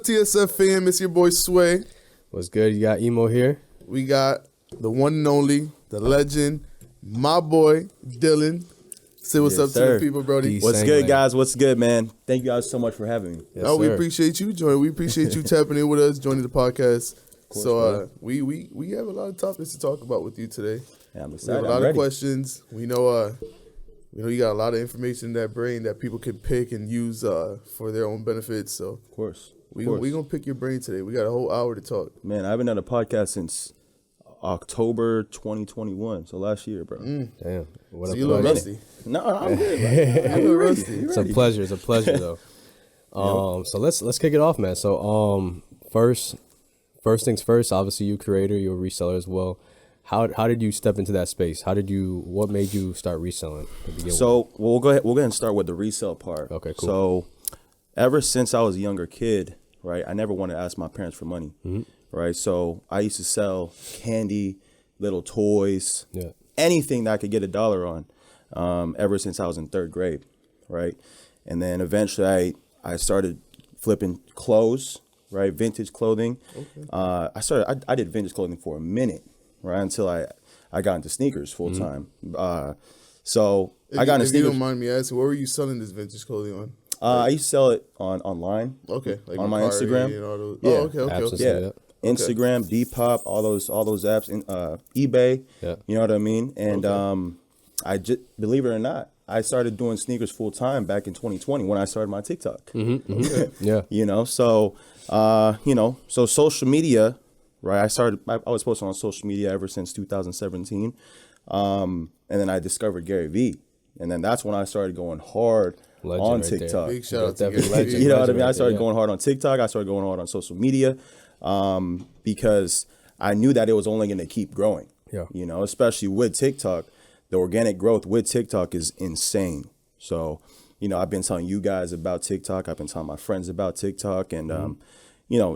up, TSF fam? It's your boy Sway. What's good? You got Emo here. We got the one and only, the legend, my boy Dylan. Say what's up to the people, Brody. What's good, guys? What's good, man? Thank you guys so much for having me. Yes, we appreciate you joining. We appreciate you tapping in with us, joining the podcast. Course, so we have a lot of topics to talk about with you today. Yeah, I'm We excited. have a lot of questions. We know you got a lot of information in that brain that people can pick and use for their own benefits. So of course, we gonna pick your brain today. We got a whole hour to talk. Man, I haven't done a podcast since October 2021, so last year, bro. Damn, what so you look rusty. No, I'm good. I'm look rusty. It's a pleasure. It's a pleasure, though. So let's kick it off, man. So first things first. Obviously, you creator, you're a reseller as well. How did you step into that space? What made you start reselling? So we'll go ahead and start with the resale part. Okay, cool. So ever since I was a younger kid, right, I never wanted to ask my parents for money. Mm-hmm. Right, so I used to sell candy, little toys, anything that I could get $1 on, ever since I was in 3rd grade, right? And then eventually I started flipping clothes, right, vintage clothing. Okay. I did vintage clothing for a minute, right, until I got into sneakers full time. So I got into sneakers. If you don't mind me asking, where were you selling this vintage clothing on? I used to sell it online. Okay, like on my Instagram. And all those. Yeah. Oh, okay. Yeah. Instagram, Depop, all those apps, eBay. Yeah. You know what I mean? And I just, believe it or not, I started doing sneakers full time back in 2020 when I started my TikTok. Mm-hmm. Okay. Yeah. So social media, right? I was posting on social media ever since 2017, and then I discovered Gary Vee, and then that's when I started going hard on TikTok. Big shout out to Gary Vee. You know what I mean? I started going hard on TikTok. I started going hard on social media. Because I knew that it was only going to keep growing, especially with TikTok. The organic growth with TikTok is insane. So, I've been telling you guys about TikTok. I've been telling my friends about TikTok and,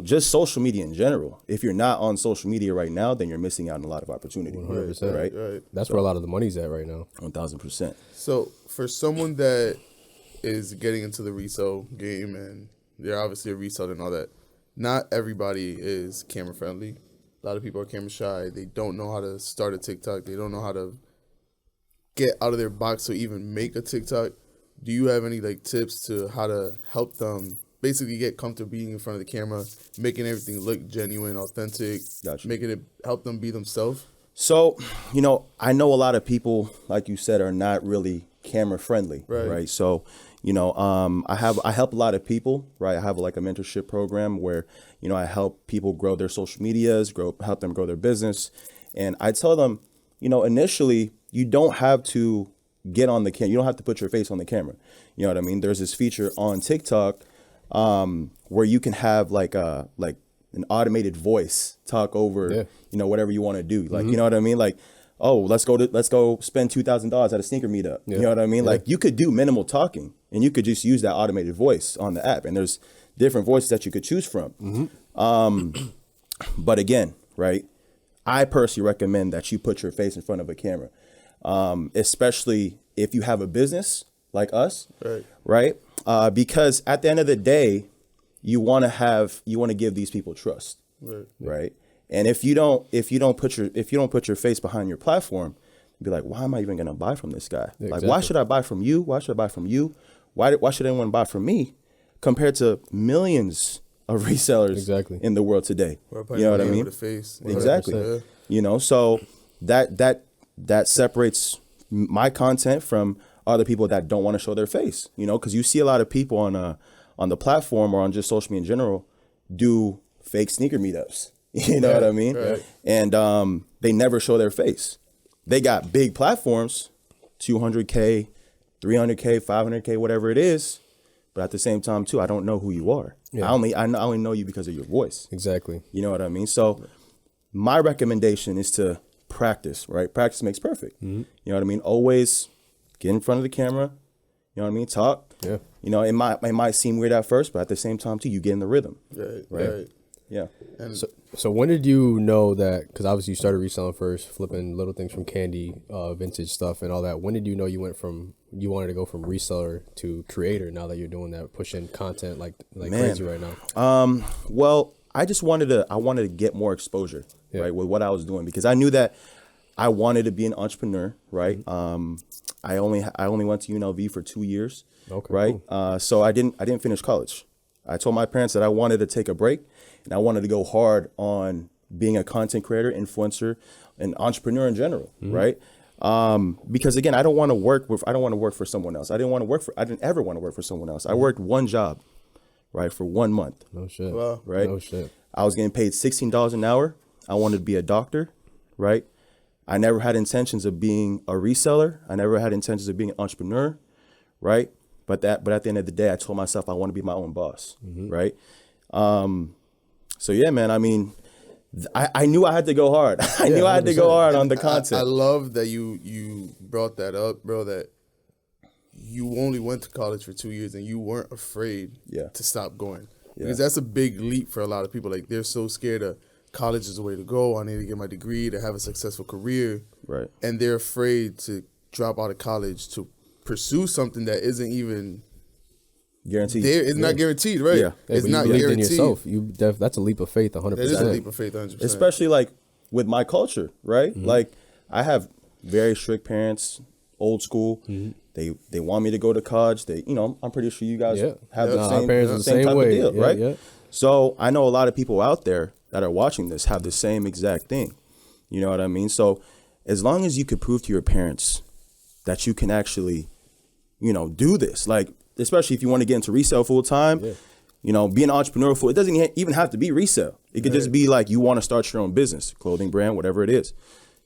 just social media in general. If you're not on social media right now, then you're missing out on a lot of opportunity. 100%. Right. That's where a lot of the money's at right now. 1000%. So for someone that is getting into the resale game and they're obviously a reseller and all that, not everybody is camera friendly. A lot of people are camera shy. They don't know how to start a TikTok. They don't know how to get out of their box to even make a TikTok. Do you have any tips to how to help them basically get comfortable being in front of the camera, making everything look genuine, authentic, making it help them be themselves? So, I know a lot of people, like you said, are not really camera friendly, right? So, I help a lot of people, right? I have a mentorship program where, I help people grow their social medias, help them grow their business. And I tell them, initially you don't have to get on the camera. You don't have to put your face on the camera. You know what I mean? There's this feature on TikTok, where you can have an automated voice talk over, whatever you want to do. You know what I mean? Let's go spend $2,000 at a sneaker meetup. You know what I mean? You could do minimal talking and you could just use that automated voice on the app. And there's different voices that you could choose from. But again, right, I personally recommend that you put your face in front of a camera, especially if you have a business like us, right? Because at the end of the day, you want to give these people trust, right? And if you don't put your face behind your platform, be like, why am I even going to buy from this guy? Exactly. Why should I buy from you? Why should I buy from you? Why should anyone buy from me compared to millions of resellers in the world today? You know what I mean? Exactly. So that separates my content from other people that don't want to show their face, because you see a lot of people on the platform or on just social media in general do fake sneaker meetups. You know what I mean? Right. And they never show their face. They got big platforms, 200K, 300K, 500K, whatever it is. But at the same time, too, I don't know who you are. Yeah. I only know you because of your voice. Exactly. You know what I mean? So my recommendation is to practice, right? Practice makes perfect. Mm-hmm. You know what I mean? Always get in front of the camera. You know what I mean? Talk. Yeah. It might seem weird at first, but at the same time, too, you get in the rhythm. Right. Yeah. And So when did you know that? Because obviously you started reselling first, flipping little things from candy, vintage stuff, and all that. When did you know you wanted to go from reseller to creator? Now that you're doing that, pushing content like crazy right now. Well, I wanted to get more exposure, right, with what I was doing, because I knew that I wanted to be an entrepreneur, right? I only went to UNLV for 2 years, Okay, right? cool. So I didn't finish college. I told my parents that I wanted to take a break, and I wanted to go hard on being a content creator, influencer, and entrepreneur in general, right? Because again, I don't want to work for someone else. I didn't ever want to work for someone else. I worked one job, right, for 1 month. No shit. Wow. Right? No shit. I was getting paid $16 an hour. I wanted to be a doctor, right? I never had intentions of being a reseller. I never had intentions of being an entrepreneur, right? But at the end of the day, I told myself I want to be my own boss, right? So yeah, man. I mean, I knew I had to go hard. I knew I had to go hard on the content. I love that you brought that up, bro, that you only went to college for 2 years and you weren't afraid to stop going. Because that's a big leap for a lot of people. Like, they're so scared of college is the way to go. I need to get my degree to have a successful career. Right. And they're afraid to drop out of college to pursue something that isn't even Guaranteed. there. It's not guaranteed, right? Yeah. It's but not you believed guaranteed. in yourself. That's a leap of faith, 100%. That is a leap of faith, 100%. Especially like with my culture, right? Like, I have very strict parents, old school. They want me to go to college. I'm pretty sure you guys have the our same, parents are the same same type way. of deal, Yeah, right? yeah. So I know a lot of people out there that are watching this have the same exact thing. You know what I mean? So as long as you could prove to your parents that you can actually, do this, like, especially if you want to get into resale full time, be an entrepreneur it doesn't even have to be resale. It could just be like you want to start your own business, clothing brand, whatever it is.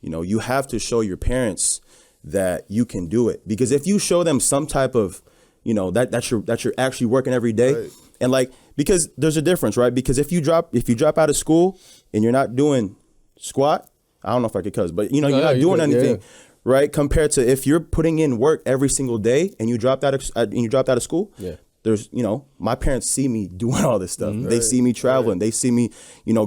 You have to show your parents that you can do it, because if you show them some type of, that you're actually working every day, Right. and like, because there's a difference, right? Because if you drop out of school and you're not doing squat, I don't know if I could cuss, but you're not doing anything, right? Compared to if you're putting in work every single day and you dropped out of school, there's, my parents see me doing all this stuff. They see me traveling. They see me,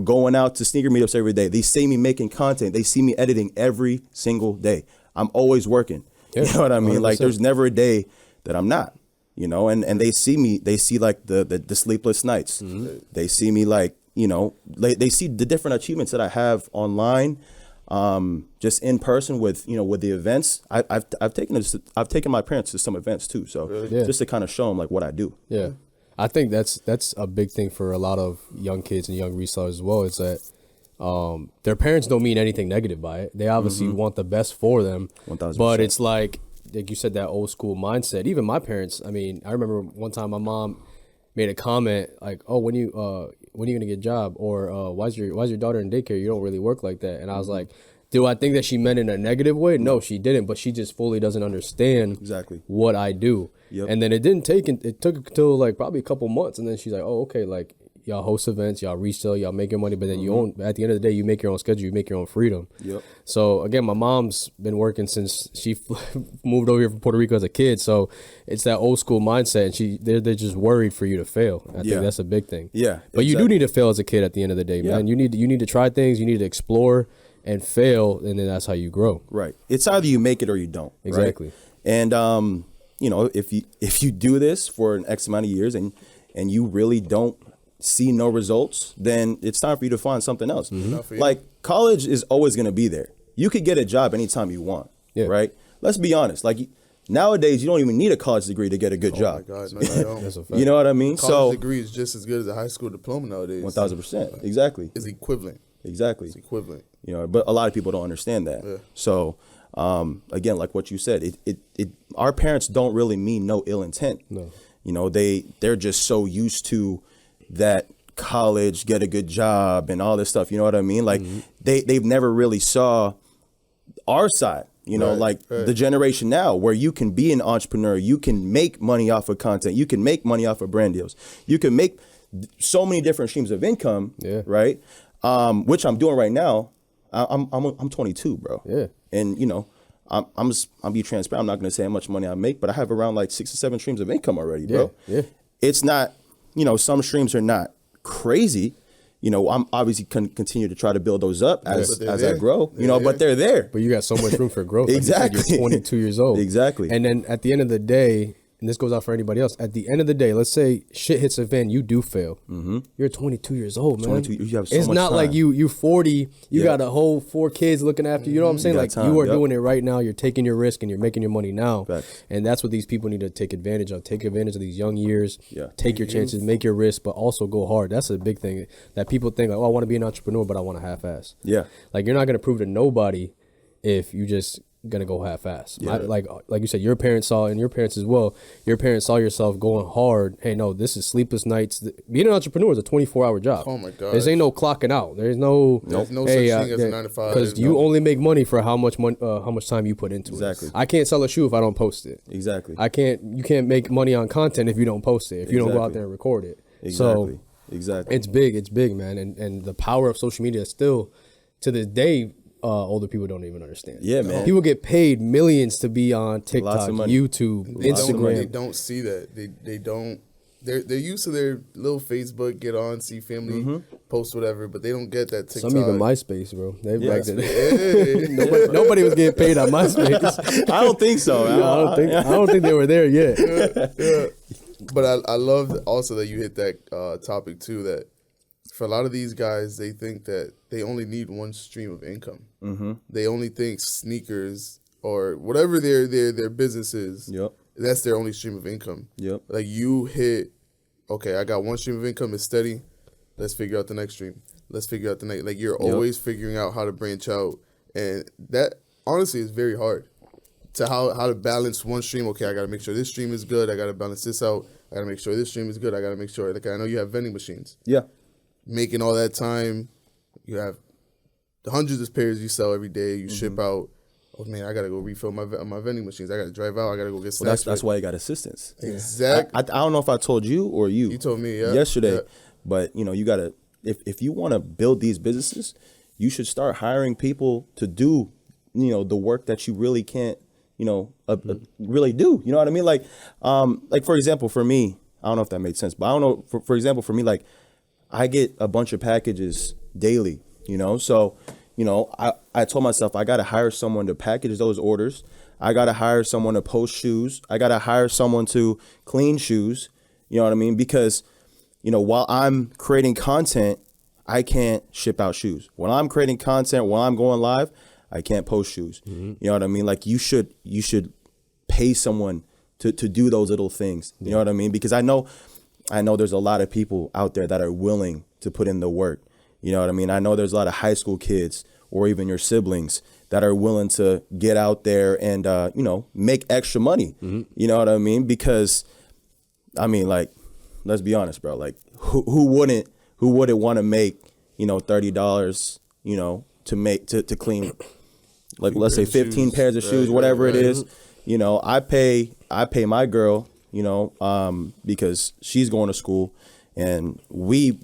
going out to sneaker meetups every day. They see me making content. They see me editing every single day. I'm always working. You know what I mean? 100%. Like, there's never a day that I'm not, and they see like the sleepless nights. They see me like, they see the different achievements that I have online, just in person with the events. I've taken my parents to some events too. So just to kind of show them like what I do. Yeah. I think that's a big thing for a lot of young kids and young resellers as well, is that their parents don't mean anything negative by it. They obviously want the best for them. 1000%. But it's like you said, that old school mindset. Even my parents, I mean, I remember one time my mom made a comment like, "Oh, when you gonna get a job?" Or why's your daughter in daycare? You don't really work like that. And I was like, do I think that she meant in a negative way? No, she didn't. But she just fully doesn't understand Exactly what I do. Yep. And then it took until like probably a couple months, and then she's like, "Oh, okay, like y'all host events, y'all resell, y'all make your money, but then you own. At the end of the day, you make your own schedule, you make your own freedom." Yep. So again, my mom's been working since she moved over here from Puerto Rico as a kid. So it's that old school mindset, and they're just worried for you to fail. I think that's a big thing. Yeah, but you do need to fail as a kid. At the end of the day, man, you need to try things, you need to explore and fail, and then that's how you grow. Right. It's either you make it or you don't. Exactly. Right? And if you do this for an X amount of years and you really don't see no results, then it's time for you to find something else. Like, college is always going to be there. You could get a job anytime you want. Right. Let's be honest. Like, nowadays, you don't even need a college degree to get a good job. Oh my God, no, you don't. That's a fact. You know what I mean? College degree is just as good as a high school diploma nowadays. 1000%. Exactly. It's equivalent. Exactly. It's equivalent. But a lot of people don't understand that. Yeah. So, again, like what you said, our parents don't really mean no ill intent. No. They're just so used to that college, get a good job and all this stuff. You know what I mean? Like, they've never really saw our side, the generation now where you can be an entrepreneur, you can make money off of content, you can make money off of brand deals, you can make so many different streams of income, right? Which I'm doing right now. I'm 22, bro. Yeah. And I'm be transparent. I'm not going to say how much money I make, but I have around like 6 or 7 streams of income already, bro. Yeah. It's not, some streams are not crazy, I'm obviously continue to try to build those up as I grow, They're but they're there. But you got so much room for growth. Exactly. Like you're 22 years old. Exactly. And then at the end of the day, and this goes out for anybody else, at the end of the day, let's say shit hits a fan, you do fail. You're 22 years old, man. 22, you have so it's much not time. like you 40, you got a whole 4 kids looking after you. You know what I'm saying? got Like time, you are yep. doing it right now. You're taking your risk and you're making your money now. Facts. And that's what these people need to take advantage of. Take advantage of these young years. Yeah. Take your chances, make your risk, but also go hard. That's a big thing that people think, like, oh, I want to be an entrepreneur, but I want to half-ass. Yeah. Like you're not going to prove to nobody if you just gonna go half-ass. Yeah. Like you said, your parents saw, and your parents as well. Your parents saw yourself going hard. Hey, no, this is sleepless nights. Being an entrepreneur is a 24-hour job. Oh my god, There ain't no clocking out. There's no such thing as a 9 to 5. because you only make money for how much time you put into Exactly. it. I can't sell a shoe if I don't post it. Exactly. You can't make money on content if you don't post it. If you don't go out Exactly. there and record it. Exactly. So Exactly. it's big, man. And the power of social media is still, to this day, older people don't even understand. Yeah, man. People get paid millions to be on Lots TikTok, of money. YouTube, They Instagram. don't see that. They don't. They're used to their little Facebook, get on, see family, post whatever, but they don't get that TikTok. Some even MySpace, bro. They back then. Hey. Nobody was getting paid on MySpace. I don't think so. I don't think they were there yet. Yeah. But I love also that you hit that topic too, that for a lot of these guys, they think that they only need one stream of income. They only think sneakers or whatever their business is, Yep. that's their only stream of income. Yep. Like you hit, okay, I got one stream of income, it's steady. Let's figure out the next stream. Let's figure out the next. Like you're always figuring out how to branch out, and that honestly is very hard. To how to balance one stream. Okay, I got to make sure this stream is good. I got to balance this out. I got to make sure this stream is good. I got to make sure. Like I know you have vending machines. Yeah. Making all that time, you have the hundreds of pairs you sell every day. You ship out. Oh man, I gotta go refill my vending machines. I gotta drive out. I gotta go get snacks. Well, that's why you got assistants. Exactly. I don't know if I told you or you. You told me, yeah. yesterday, Yeah. but you gotta if you want to build these businesses, you should start hiring people to do the work that you really can't really do. You know what I mean? Like for example, for me, I don't know if that made sense, but I don't know. For example, for me, like I get a bunch of packages daily. So. I told myself I got to hire someone to package those orders. I got to hire someone to post shoes. I got to hire someone to clean shoes. You know what I mean? Because, while I'm creating content, I can't ship out shoes. When I'm creating content, while I'm going live, I can't post shoes. You know what I mean? Like you should pay someone to do those little things. You know what I mean? Because I know there's a lot of people out there that are willing to put in the work. You know what I mean? I know there's a lot of high school kids or even your siblings that are willing to get out there and, make extra money. You know what I mean? Because, I mean, like, let's be honest, bro. Like, who wouldn't want to make, $30, to clean, like, let's say 15 pairs of shoes, whatever it is. I pay my girl, because she's going to school. And we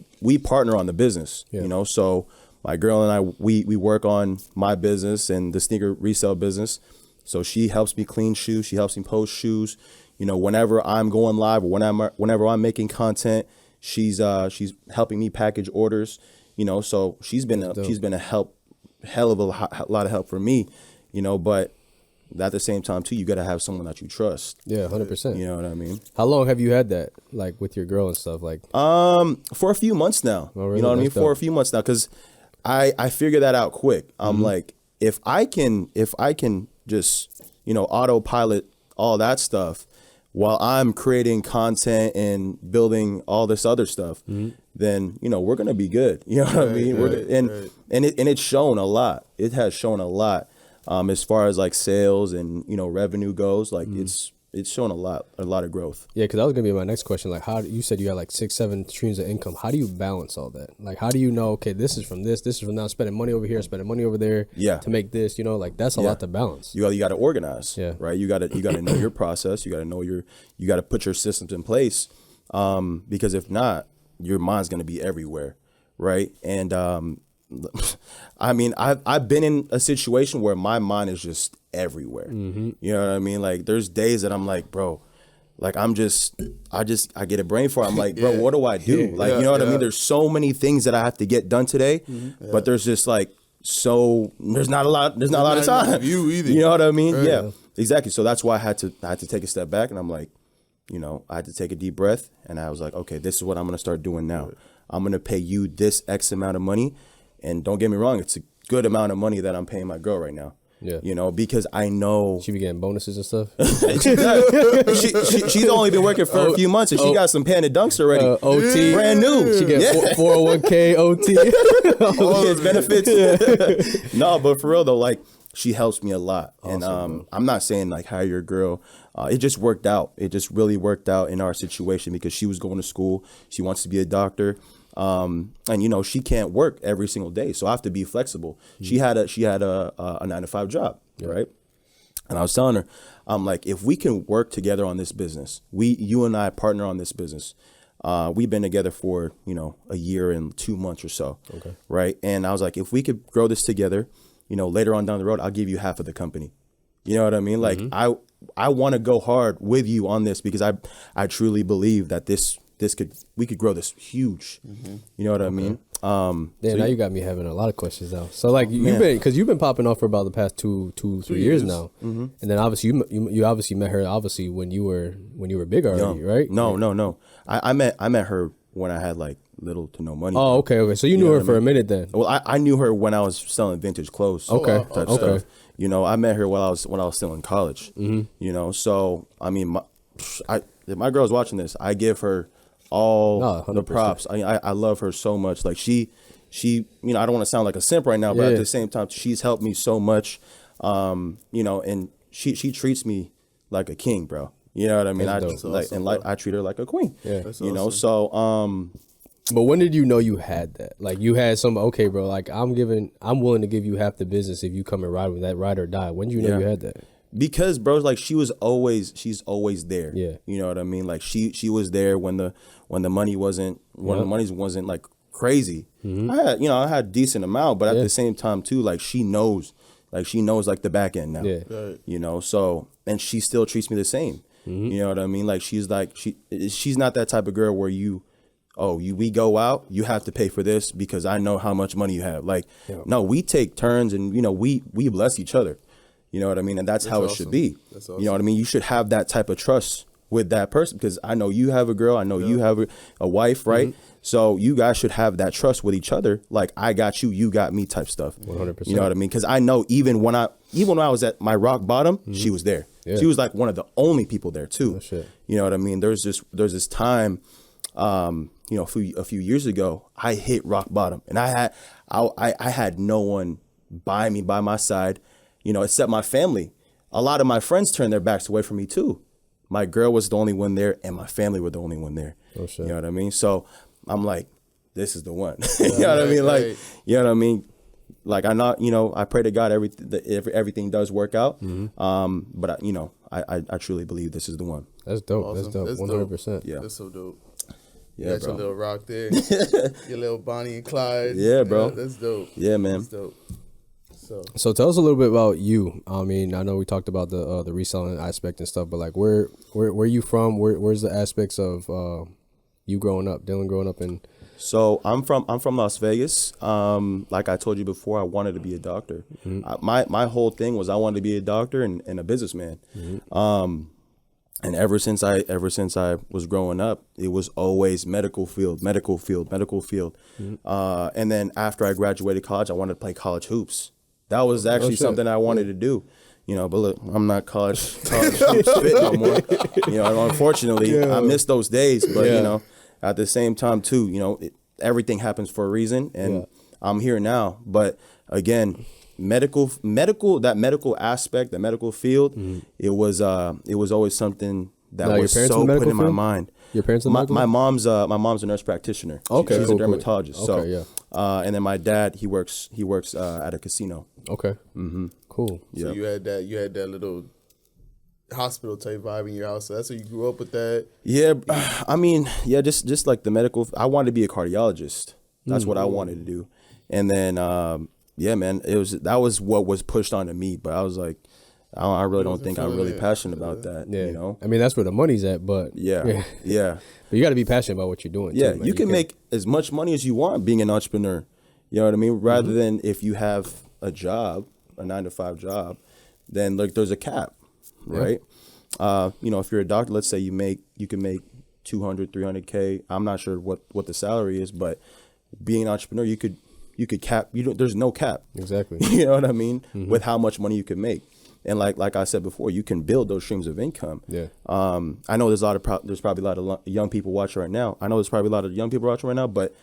partner on the business, so my girl and I, we work on my business and the sneaker resale business. So she helps me clean shoes. She helps me post shoes. Whenever I'm going live or whenever I'm making content, she's helping me package orders. So she's been a hell of a lot of help for me. But at the same time too, you got to have someone that you trust. Yeah, 100%. You know what I mean? How long have you had that, like with your girl and stuff? Like, for a few months now. Oh, really? You know what I mean? That's For a dope. few months now, because I figured that out quick. I'm like, if I can just autopilot all that stuff while I'm creating content and building all this other stuff, then we're gonna be good. You know what I mean? And it's shown a lot. It has shown a lot. As far as like sales and revenue goes, like it's shown a lot of growth. yeah, because that was gonna be my next question. Like, you said you got like 6-7 streams of income. How do you balance all that? Like, how do you know? Okay, this is from this is from now. Spending money over here, spending money over there. Yeah. To make this, like that's a lot to balance. You got to organize. Yeah. Right. You got to know your process. You got to know you got to put your systems in place. Because if not, your mind's gonna be everywhere. Right. And I mean, I've been in a situation where my mind is just everywhere. You know what I mean? Like there's days that I'm like, bro, like I get a brain fart. I'm like, bro, what do I do? Like, you know what I mean? There's so many things that I have to get done today, but there's just like, there's not a lot of time. You either. You know what I mean? Right. Yeah, exactly. So that's why I had to take a step back, and I'm like, you know, I had to take a deep breath, and I was like, okay, this is what I'm going to start doing now. Right. I'm going to pay you this X amount of money, and don't get me wrong, it's a good amount of money that I'm paying my girl right now. Yeah, you know, because I know she be getting bonuses and stuff. She's only been working for a few months, and she got some Panda Dunks already. OT, brand new. She get 401k OT, all his benefits. No, but for real though, like she helps me a lot, and I'm not saying like hire your girl. It just worked out. It just really worked out in our situation because she was going to school. She wants to be a doctor. And you know, she can't work every single day, so I have to be flexible. She had a 9-to-5 job, right? And I was telling her, I'm like, if we can work together on this business, you and I partner on this business. We've been together for, you know, a year and 2 months or so, right? And I was like, if we could grow this together, you know, later on down the road, I'll give you half of the company. You know what I mean? Like I want to go hard with you on this because I truly believe that we could grow this huge. You know what I mean? Yeah, so now you got me having a lot of questions now. So like you've been popping off for about the past 2-3 years now, and then obviously you obviously met her obviously when you were big already, right? No. I met her when I had like little to no money. Oh, okay. So you knew her for a minute then. Well, I knew her when I was selling vintage clothes. Okay. Type stuff. You know, I met her when I was still in college. You know, so I mean, if my girl's watching this, I give her all the props. I love her so much. Like she, you know, I don't want to sound like a simp right now, but at the same time, she's helped me so much. You know, and she treats me like a king, bro. You know what I mean? I treat her like a queen. Yeah, you know. So, but when did you know you had that? Like you had some, okay, bro, like I'm willing to give you half the business if you come and ride with that, ride or die. When did you know you had that? Because bro, like she's always there. Yeah. You know what I mean? Like she was there when the money wasn't the money wasn't like crazy. I had a decent amount, but at the same time too, like she knows like the back end now. Yeah. Right. You know, so and she still treats me the same. You know what I mean? Like she's not that type of girl where we go out, you have to pay for this because I know how much money you have. Like, no, we take turns and, you know, we bless each other. You know what I mean? And that's how it should be. Awesome. You know what I mean? You should have that type of trust with that person because I know you have a girl. I know you have a wife, right? So you guys should have that trust with each other. Like, I got you, you got me type stuff. 100%. You know what I mean? Because I know even when I was at my rock bottom, she was there. Yeah. She was like one of the only people there too. Oh, shit. You know what I mean? There's this time, you know, a few years ago, I hit rock bottom, and I had no one by my side, you know, except my family. A lot of my friends turned their backs away from me too. My girl was the only one there, and my family were the only one there. Oh, shit. You know what I mean? So I'm like, this is the one. You know what I mean? Like, you know what I mean? Like I pray to God everything does work out. But I truly believe this is the one. That's dope. Awesome. That's dope. 100%. Yeah, that's so dope. Yeah, you got your little rock there, your little Bonnie and Clyde. Yeah, bro. Yeah, that's dope. Yeah, man. That's dope. So tell us a little bit about you. I mean, I know we talked about the reselling aspect and stuff, but like where you from? Where's the aspects of you growing up, Dylan growing up in? So I'm from Las Vegas. Like I told you before, I wanted to be a doctor. My whole thing was I wanted to be a doctor and a businessman. And ever since I was growing up, it was always medical field. And then after I graduated college, I wanted to play college hoops. That was actually something I wanted to do. You know, but look, I'm not college hoops fit no more. You know, unfortunately, I miss those days. But you know, at the same time too, you know, everything happens for a reason, and I'm here now. But again, medical aspect, the medical field, it was always something that was so put in my mind. Your parents in my mom's a nurse practitioner. Okay, she's a dermatologist. Cool. Okay, and then my dad, he works at a casino. Okay. Cool. So you had that little hospital type vibe in your house. So that's how you grew up with that. Yeah, I mean, just like the medical. I wanted to be a cardiologist. That's what I wanted to do. And then, yeah, man, that was what was pushed onto me. But I was like, I really don't think I'm really passionate about that. Yeah. You know, I mean, that's where the money's at, but yeah. But you got to be passionate about what you're doing. Yeah, too, man. you can make as much money as you want being an entrepreneur. You know what I mean? Rather than if you have a job, a 9-to-5 job, then like there's a cap, right? You know, if you're a doctor, let's say you can make 200, 300K. I'm not sure what the salary is, but being an entrepreneur, you could cap. There's no cap. Exactly. You know what I mean? With how much money you can make. And like I said before, you can build those streams of income. Yeah. I know there's probably a lot of young people watching right now. But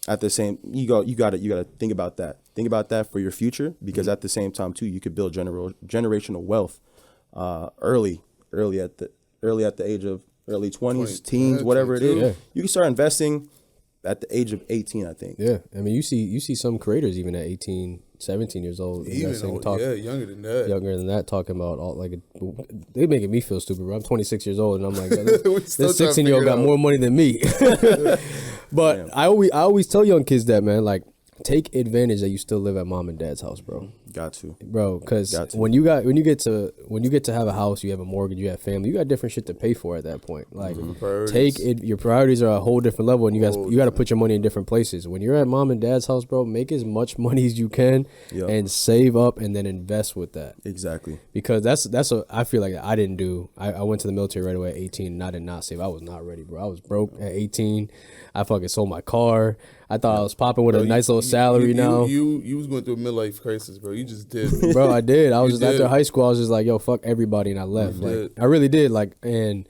at the same, you got to think about that. Think about that for your future, because at the same time too, you could build generational wealth early at the age of early 20s, teens, whatever it is. Yeah. You can start investing at the age of 18, I think. Yeah. I mean, you see some creators even at 18, 17 years old. Younger than that. Younger than that, talking about all they making me feel stupid, bro. I'm 26 years old, and I'm like, this 16-year-old got more money than me. But damn. I always tell young kids that, man, like, take advantage that you still live at mom and dad's house, bro. Got to, bro, because when you get to have a house, you have a mortgage, you have family, you got different shit to pay for at that point. Like, your priorities are a whole different level, and you got to put your money in different places. When you're at mom and dad's house, bro, make as much money as you can and save up, and then invest with that. Exactly. Because that's what I feel like I didn't do. I went to the military right away at 18, and I did not save. I was not ready, bro. I was broke at 18. I fucking sold my car. I thought I was popping with a nice little salary now. You was going through a midlife crisis, bro. You just did. Bro, I did. I was just after high school, I was just like, yo, fuck everybody, and I left. I really did. Like, and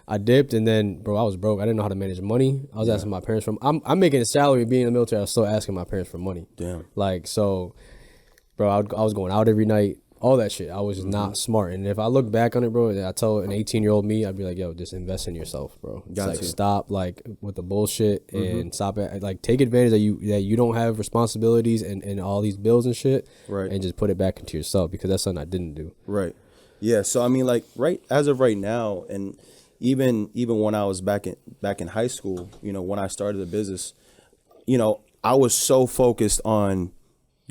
I dipped, and then, bro, I was broke. I didn't know how to manage money. I was asking my parents for. I'm making a salary being in the military. I was still asking my parents for money. Damn. Like, so, bro, I was going out every night. All that shit. I was just not smart. And if I look back on it, bro, I tell an 18-year-old me, I'd be like, yo, just invest in yourself, bro. Stop like with the bullshit and stop it. Like, take advantage that you don't have responsibilities and all these bills and shit. Right. And just put it back into yourself, because that's something I didn't do. Right. Yeah. So I mean, like, as of right now, and even when I was back in high school, you know, when I started the business, you know, I was so focused on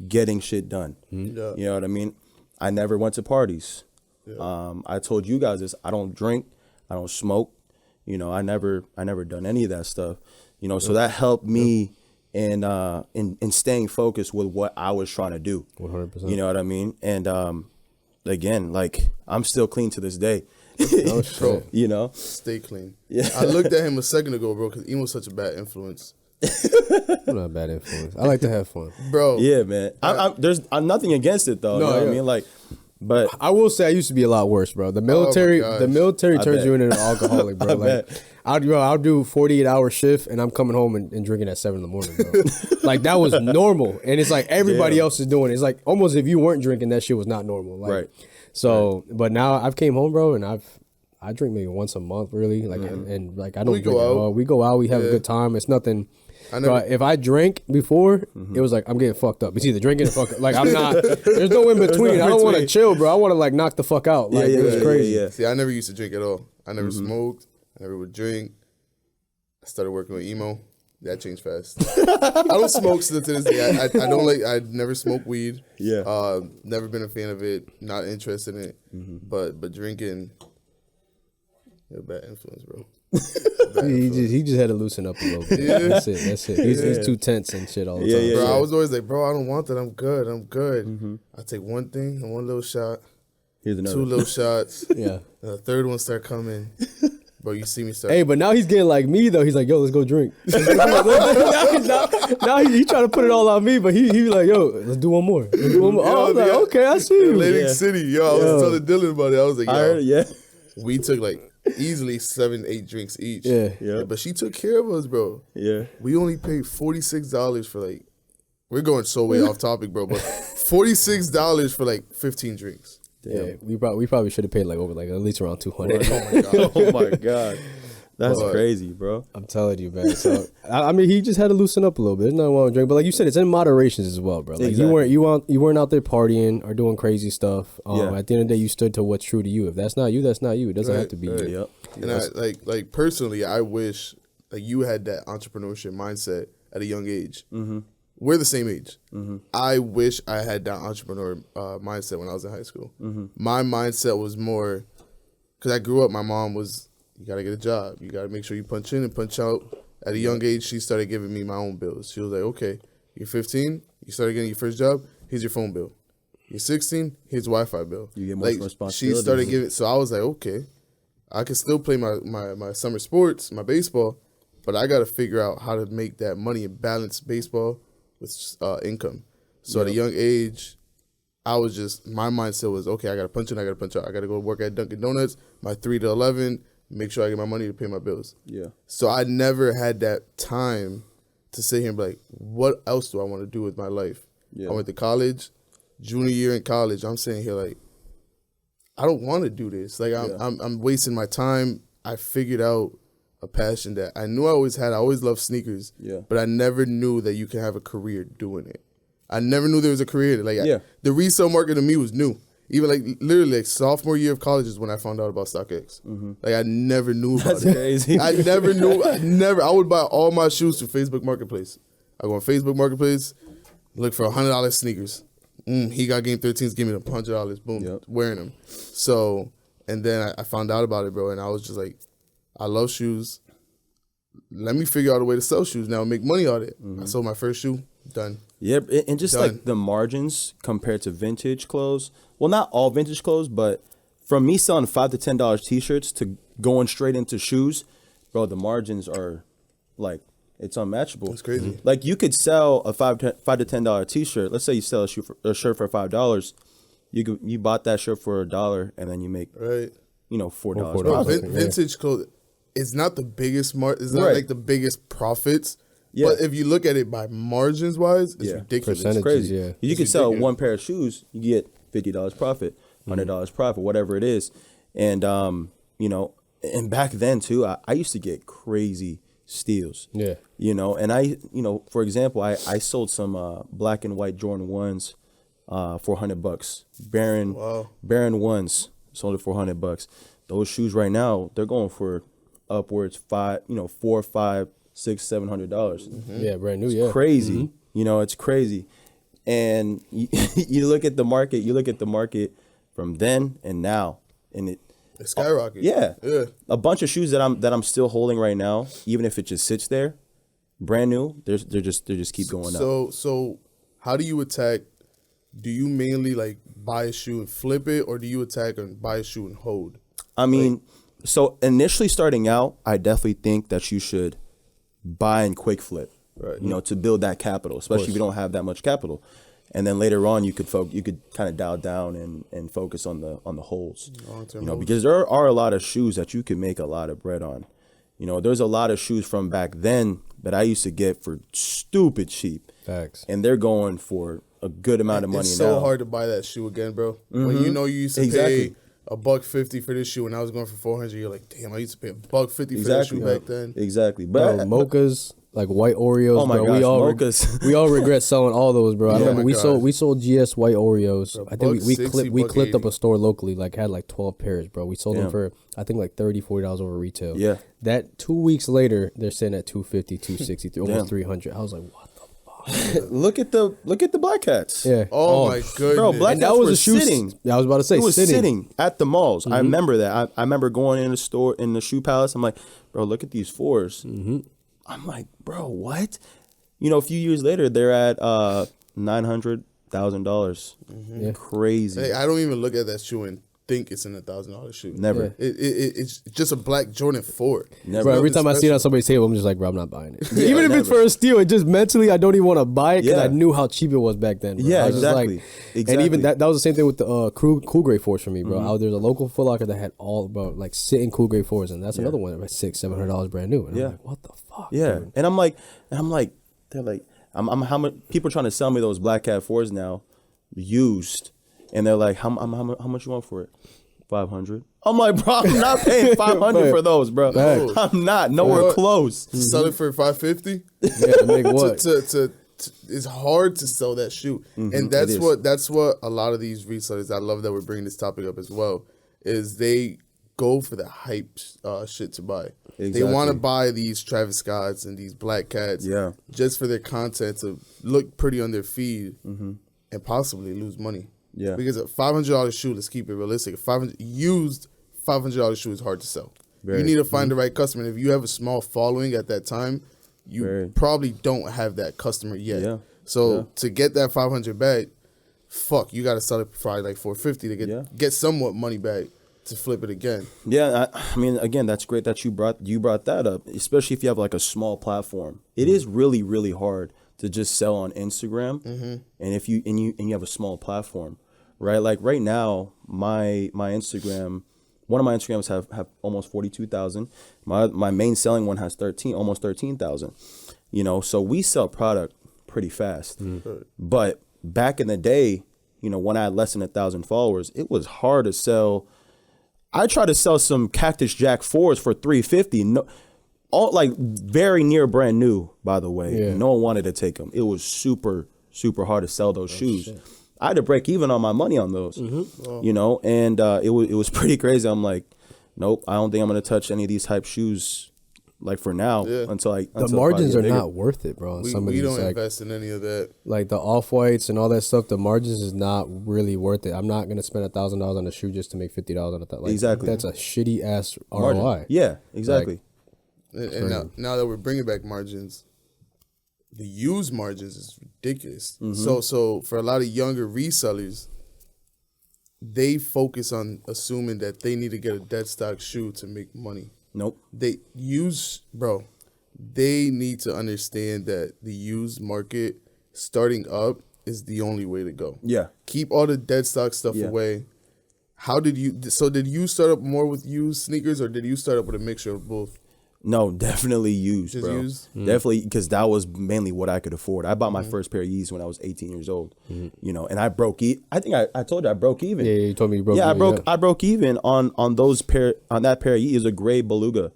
getting shit done. You know what I mean? I never went to parties. I told you guys this. I don't drink. I don't smoke. You know, I never done any of that stuff. You know, so that helped me in staying focused with what I was trying to do. 100%. You know what I mean? And again, like, I'm still clean to this day. Oh, shit. Bro, you know, stay clean. Yeah. I looked at him a second ago, bro, because Emo's such a bad influence. I'm not a bad influence. I like to have fun, bro. Yeah, man. I'm nothing against it though. No, you know what I mean? Like, but I will say I used to be a lot worse, bro. The military turns you into an alcoholic, bro. Like, I'll do 48-hour shift, and I'm coming home and drinking at 7 in the morning, bro. Like, that was normal, and it's like everybody else is doing it. It's like almost if you weren't drinking, that shit was not normal. Like, right. So, but now I've came home, bro, and I drink maybe once a month, really. Like, and like I don't drink at all. We go out, we have a good time. It's nothing. If I drank before, it was like I'm getting fucked up. It's either drinking or fucking. Like, I'm not. There's no in between. I don't want to chill, bro. I want to like knock the fuck out. Like, it was crazy. Yeah. See, I never used to drink at all. I never smoked. I never would drink. I started working with Emo. That changed fast. I don't smoke still to this day. I don't like. I never smoked weed. Yeah. Never been a fan of it. Not interested in it. But drinking, you're a bad influence, bro. He just had to loosen up a little bit. Yeah. That's it. He's too tense and shit all the time. Bro, I was always like, bro, I don't want that. I'm good. I take one thing and one little shot. Here's another. 2 little shots. Yeah. And the third one start coming. Bro, you see me start. Hey, but now he's getting like me though. He's like, yo, let's go drink. now he trying to put it all on me, but he like, yo, let's do one more. I was like, okay, I see you. Atlantic City, yo, I was telling Dylan about it. I was like, yo, we took like easily 7-8 drinks each. Yeah. But she took care of us, bro. Yeah. We only paid $46 for like, we're going so way off topic, bro, but $46 for like 15 drinks. Damn. Yeah, we probably should have paid like over like at least around 200. Oh my god! Oh my god, that's crazy, bro. I'm telling you, man. So I mean, he just had to loosen up a little bit. There's nothing wrong with drink, but like you said, it's in moderation as well, bro. Like exactly. you weren't out there partying or doing crazy stuff. At the end of the day, you stood to what's true to you. If that's not you, that's not you. It doesn't have to be you. Yep. And I like personally, I wish like you had that entrepreneurship mindset at a young age. we're the same age. I wish I had that entrepreneur mindset when I was in high school. My mindset was more, because I grew up, my mom was, you got to get a job. You got to make sure you punch in and punch out. At a young age, she started giving me my own bills. She was like, okay, you're 15, you started getting your first job, here's your phone bill. You're 16, here's Wi-Fi bill. You get more responsibilities. She started giving, so I was like, okay, I can still play my summer sports, my baseball, but I got to figure out how to make that money and balance baseball with income. So at a young age, I was just, my mindset was, okay, I got to punch in, I got to punch out. I got to go work at Dunkin' Donuts, my 3 to 11, make sure I get my money to pay my bills. Yeah. So I never had that time to sit here and be like, what else do I want to do with my life? Yeah. I went to college, junior year in college. I'm sitting here like, I don't want to do this. Like I'm wasting my time. I figured out a passion that I knew I always had. I always loved sneakers. Yeah. But I never knew that you can have a career doing it. I never knew there was a career. Like the resale market to me was new. Even like literally like sophomore year of college is when I found out about StockX. Like I never knew about it. That's crazy. I never knew. I would buy all my shoes through Facebook Marketplace. I go on Facebook Marketplace, look for $100 sneakers. He got game 13s, give me the $100. Boom, wearing them. So, and then I found out about it, bro, and I was just like, I love shoes. Let me figure out a way to sell shoes now and make money out of it. I sold my first shoe, done. Yep, and just like the margins compared to vintage clothes. Well, not all vintage clothes, but from me selling $5 to $10 t-shirts to going straight into shoes, bro, the margins are like, it's unmatchable. It's crazy. Like you could sell a $5 to $10 t-shirt. Let's say you sell a shirt for $5. You bought that shirt for $1, and then you make $4. Bro, vintage clothes. It's not the biggest it's not like the biggest profits. Yeah. But if you look at it by margins wise, it's ridiculous. It's crazy. Yeah. You can sell one pair of shoes, you get $50 profit, $100 profit, whatever it is. And and back then too, I used to get crazy steals. Yeah. And I for example, I sold some black and white Jordan 1s for $100. Baron 1s sold it for $100. Those shoes right now, they're going for upwards $400, $500, $600, $700. Yeah, brand new. It's crazy. It's crazy. And you look at the market from then and now, and it skyrocketed. Yeah. A bunch of shoes that I'm still holding right now, even if it just sits there, brand new, they just keep going up. So how do you attack? Do you mainly like buy a shoe and flip it, or do you attack and buy a shoe and hold? I mean, so initially starting out, I definitely think that you should buy and quick flip, right? To build that capital, especially if you don't have that much capital. And then later on, you could kind of dial down and focus on the holds, because there are a lot of shoes that you can make a lot of bread on. There's a lot of shoes from back then that I used to get for stupid cheap. Facts. And they're going for a good amount of money now. It's so hard to buy that shoe again, bro. When you used to pay $150 for this shoe, and I was going for $400. You're like, damn, I used to pay $150 for that shoe back then. Exactly, but mochas, like white Oreos. Oh my gosh, mochas. We all regret selling all those, bro. I remember we sold GS white Oreos. Bro, I think we clipped up a store locally, had 12 pairs, bro. We sold them for I think $30, $40 over retail. Yeah. That 2 weeks later, they're sitting at $250, $260, almost $300. I was like, what? Look at the Black Cats. Yeah. Oh my goodness. Bro, Black Cats were sitting. I was about to say, it was sitting at the malls. I remember that. I remember going in the store in the Shoe Palace. I'm like, bro, look at these 4s. I'm like, bro, what? A few years later, they're at $900,000. Crazy. Hey, I don't even look at that shoe and think it's an $1,000 shoe. Never. Yeah. It's just a black Jordan 4. Never. Bro, every time I see it on somebody's table, I'm just like, bro, I'm not buying it. Even if it's for a steal, it just mentally, I don't even want to buy it because I knew how cheap it was back then. Bro. Yeah, I was exactly. And even that was the same thing with the cool gray 4s for me, bro. There's a local Foot Locker that had all, bro, sitting cool gray 4s, and that's another one at $600-$700 brand new. And I'm like, what the fuck? Yeah, dude? And I'm like, they're like, I'm how much people are trying to sell me those Black Cat 4s now, used, and they're like, how much you want for it? $500. I'm like, bro, I'm not paying $500 for those, bro. I'm not nowhere close. Sell it for $550. Yeah, to make what? It's hard to sell that shoe, and that's what a lot of these resellers. I love that we're bringing this topic up as well. Is they go for the hype shit to buy. Exactly. They want to buy these Travis Scotts and these Black Cats just for their content to look pretty on their feed and possibly lose money. Yeah. Because a $500 shoe, let's keep it realistic, a used $500 shoe is hard to sell. You need to find the right customer. And if you have a small following at that time, you probably don't have that customer yet. Yeah. So to get that 500 back, you got to sell it for probably like 450 to get somewhat money back to flip it again. Yeah, I mean, again, that's great that you brought that up, especially if you have like a small platform. It is really, really hard to just sell on Instagram, and if you have a small platform, right? Like right now, my Instagram. One of my Instagrams have almost 42,000. My main selling one has almost 13,000. You know, so we sell product pretty fast. But back in the day, you know, when I had less than 1,000 followers, it was hard to sell. I tried to sell some Cactus Jack 4s for $350. No, all like very near brand new, by the way. Yeah. No one wanted to take them. It was super, super hard to sell those shoes. Shit. I had to break even on my money on those, you know, and it was pretty crazy. I'm like, nope, I don't think I'm going to touch any of these hype shoes, like for now, until the margins are not worth it, bro. We don't invest in any of that. Like the Off-Whites and all that stuff, the margins is not really worth it. I'm not going to spend $1,000 on a shoe just to make $50 on it. Like, exactly. That's a shitty ass ROI. Margin. Yeah, exactly. Like, and now that we're bringing back margins, the used margins is ridiculous. So for a lot of younger resellers, they focus on assuming that they need to get a dead stock shoe to make money. Nope. They need to understand that the used market starting up is the only way to go. Yeah. Keep all the dead stock stuff away. Did you start up more with used sneakers, or did you start up with a mixture of both? No, definitely used, just bro. Used? Definitely, because that was mainly what I could afford. I bought my first pair of Yeezys when I was 18 years old. You know, and I broke I think I told you I broke even. Yeah, you told me you broke. Yeah, I broke even on that pair of Yeezys, a gray Beluga,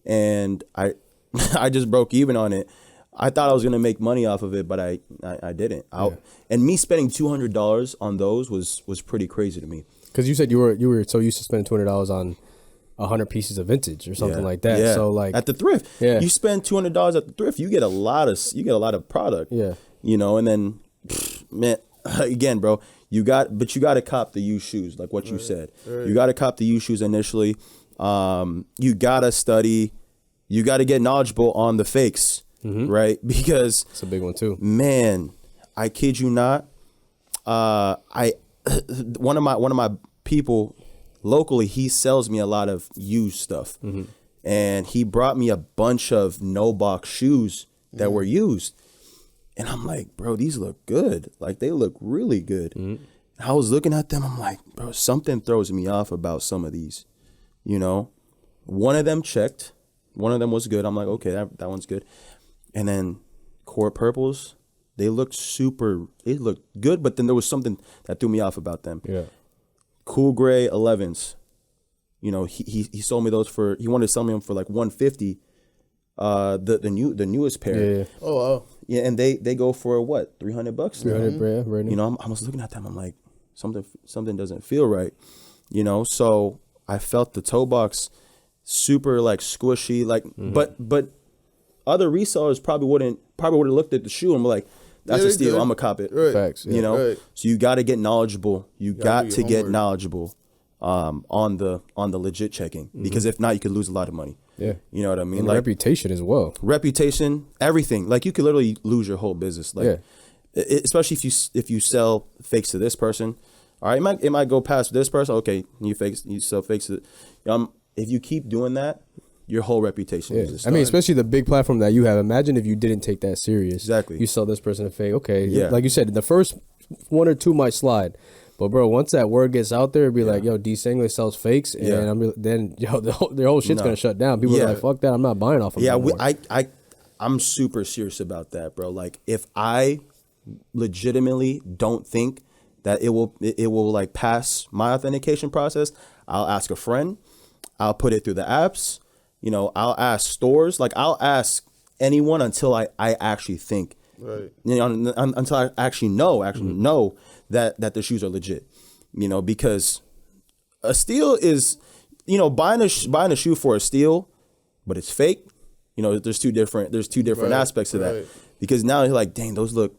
and I I just broke even on it. I thought I was gonna make money off of it, but I didn't. And me spending $200 on those was pretty crazy to me. Because you said you were so used to spending $200 on 100 pieces of vintage or something like that. Yeah. So like at the thrift, you spend $200 at the thrift, you get a lot of product. Yeah. You know, and then man, again, bro, you got to cop the used shoes, like what you said. You got to cop the used shoes initially. You got to study. You got to get knowledgeable on the fakes, right? Because it's a big one too. Man, I kid you not. One of my people locally, he sells me a lot of used stuff, and he brought me a bunch of no box shoes that were used, and I'm like, bro, these look good. Like they look really good. I was looking at them. I'm like, bro, something throws me off about some of these. You know, one of them checked. One of them was good. I'm like, okay, that one's good. And then Court Purples, they looked good, but then there was something that threw me off about them. Yeah. Cool Gray 11s, you know, he sold me those he wanted to sell me them for like $150. The newest pair. Yeah. Oh wow. Yeah, and they go for what, $300? $300, right? You know, I was looking at them. I'm like, something doesn't feel right. You know, so I felt the toe box super like squishy, like but other resellers probably would have looked at the shoe and be like, that's a steal. I'm gonna cop it. Right. Facts. You know, so you got to get knowledgeable. You got to get knowledgeable on the legit checking, because if not, you could lose a lot of money. Yeah, you know what I mean. And like reputation as well. Reputation, everything. Like you could literally lose your whole business. Like, especially if you sell fakes to this person. All right, it might go past this person. Okay, you sell fakes to. If you keep doing that, your whole reputation is just I mean, especially the big platform that you have. Imagine if you didn't take that serious. Exactly. You sell this person a fake. Okay. Yeah. Like you said, the first one or two might slide. But, bro, once that word gets out there, it'd be like, yo, Dsanglay sells fakes. And then their whole shit's going to shut down. People are like, fuck that. I'm not buying off of them anymore. I'm super serious about that, bro. Like, if I legitimately don't think that it will like pass my authentication process, I'll ask a friend. I'll put it through the apps. You know, I'll ask stores. Like, I'll ask anyone until I actually think. Right. You know, until I actually know that the shoes are legit. You know, because a steal is buying a shoe for a steal, but it's fake. There's two different aspects to that, because now you're like, dang,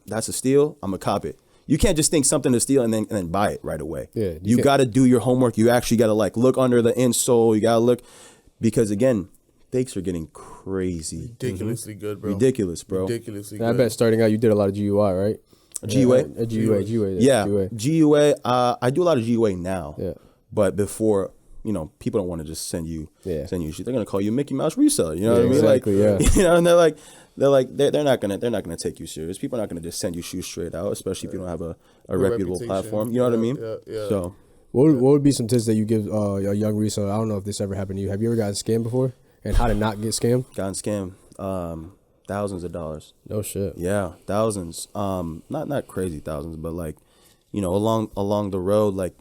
that's a steal. I'm gonna cop it. You can't just think something to steal and then buy it right away. Yeah, you got to do your homework. You actually got to like look under the insole. You got to look, because again, fakes are getting crazy. Ridiculously good, bro. Ridiculous, bro. Ridiculously And good. I bet starting out you did a lot of GUI, right? GUA? GUA. Yeah, GUA. GUA. I do a lot of GUA now. Yeah. But before, people don't want to just send you shit. They're gonna call you Mickey Mouse reseller. You know what I mean? Exactly. And they're not gonna take you serious. People are not gonna just send you shoes straight out, especially if you don't have a reputable platform. You know what I mean? Yeah. So, what would be some tips that you give a young reseller? I don't know if this ever happened to you. Have you ever gotten scammed before? And how to not get scammed? gotten scammed, thousands of dollars. No shit. Yeah, thousands. Not crazy thousands, but like, along the road, like,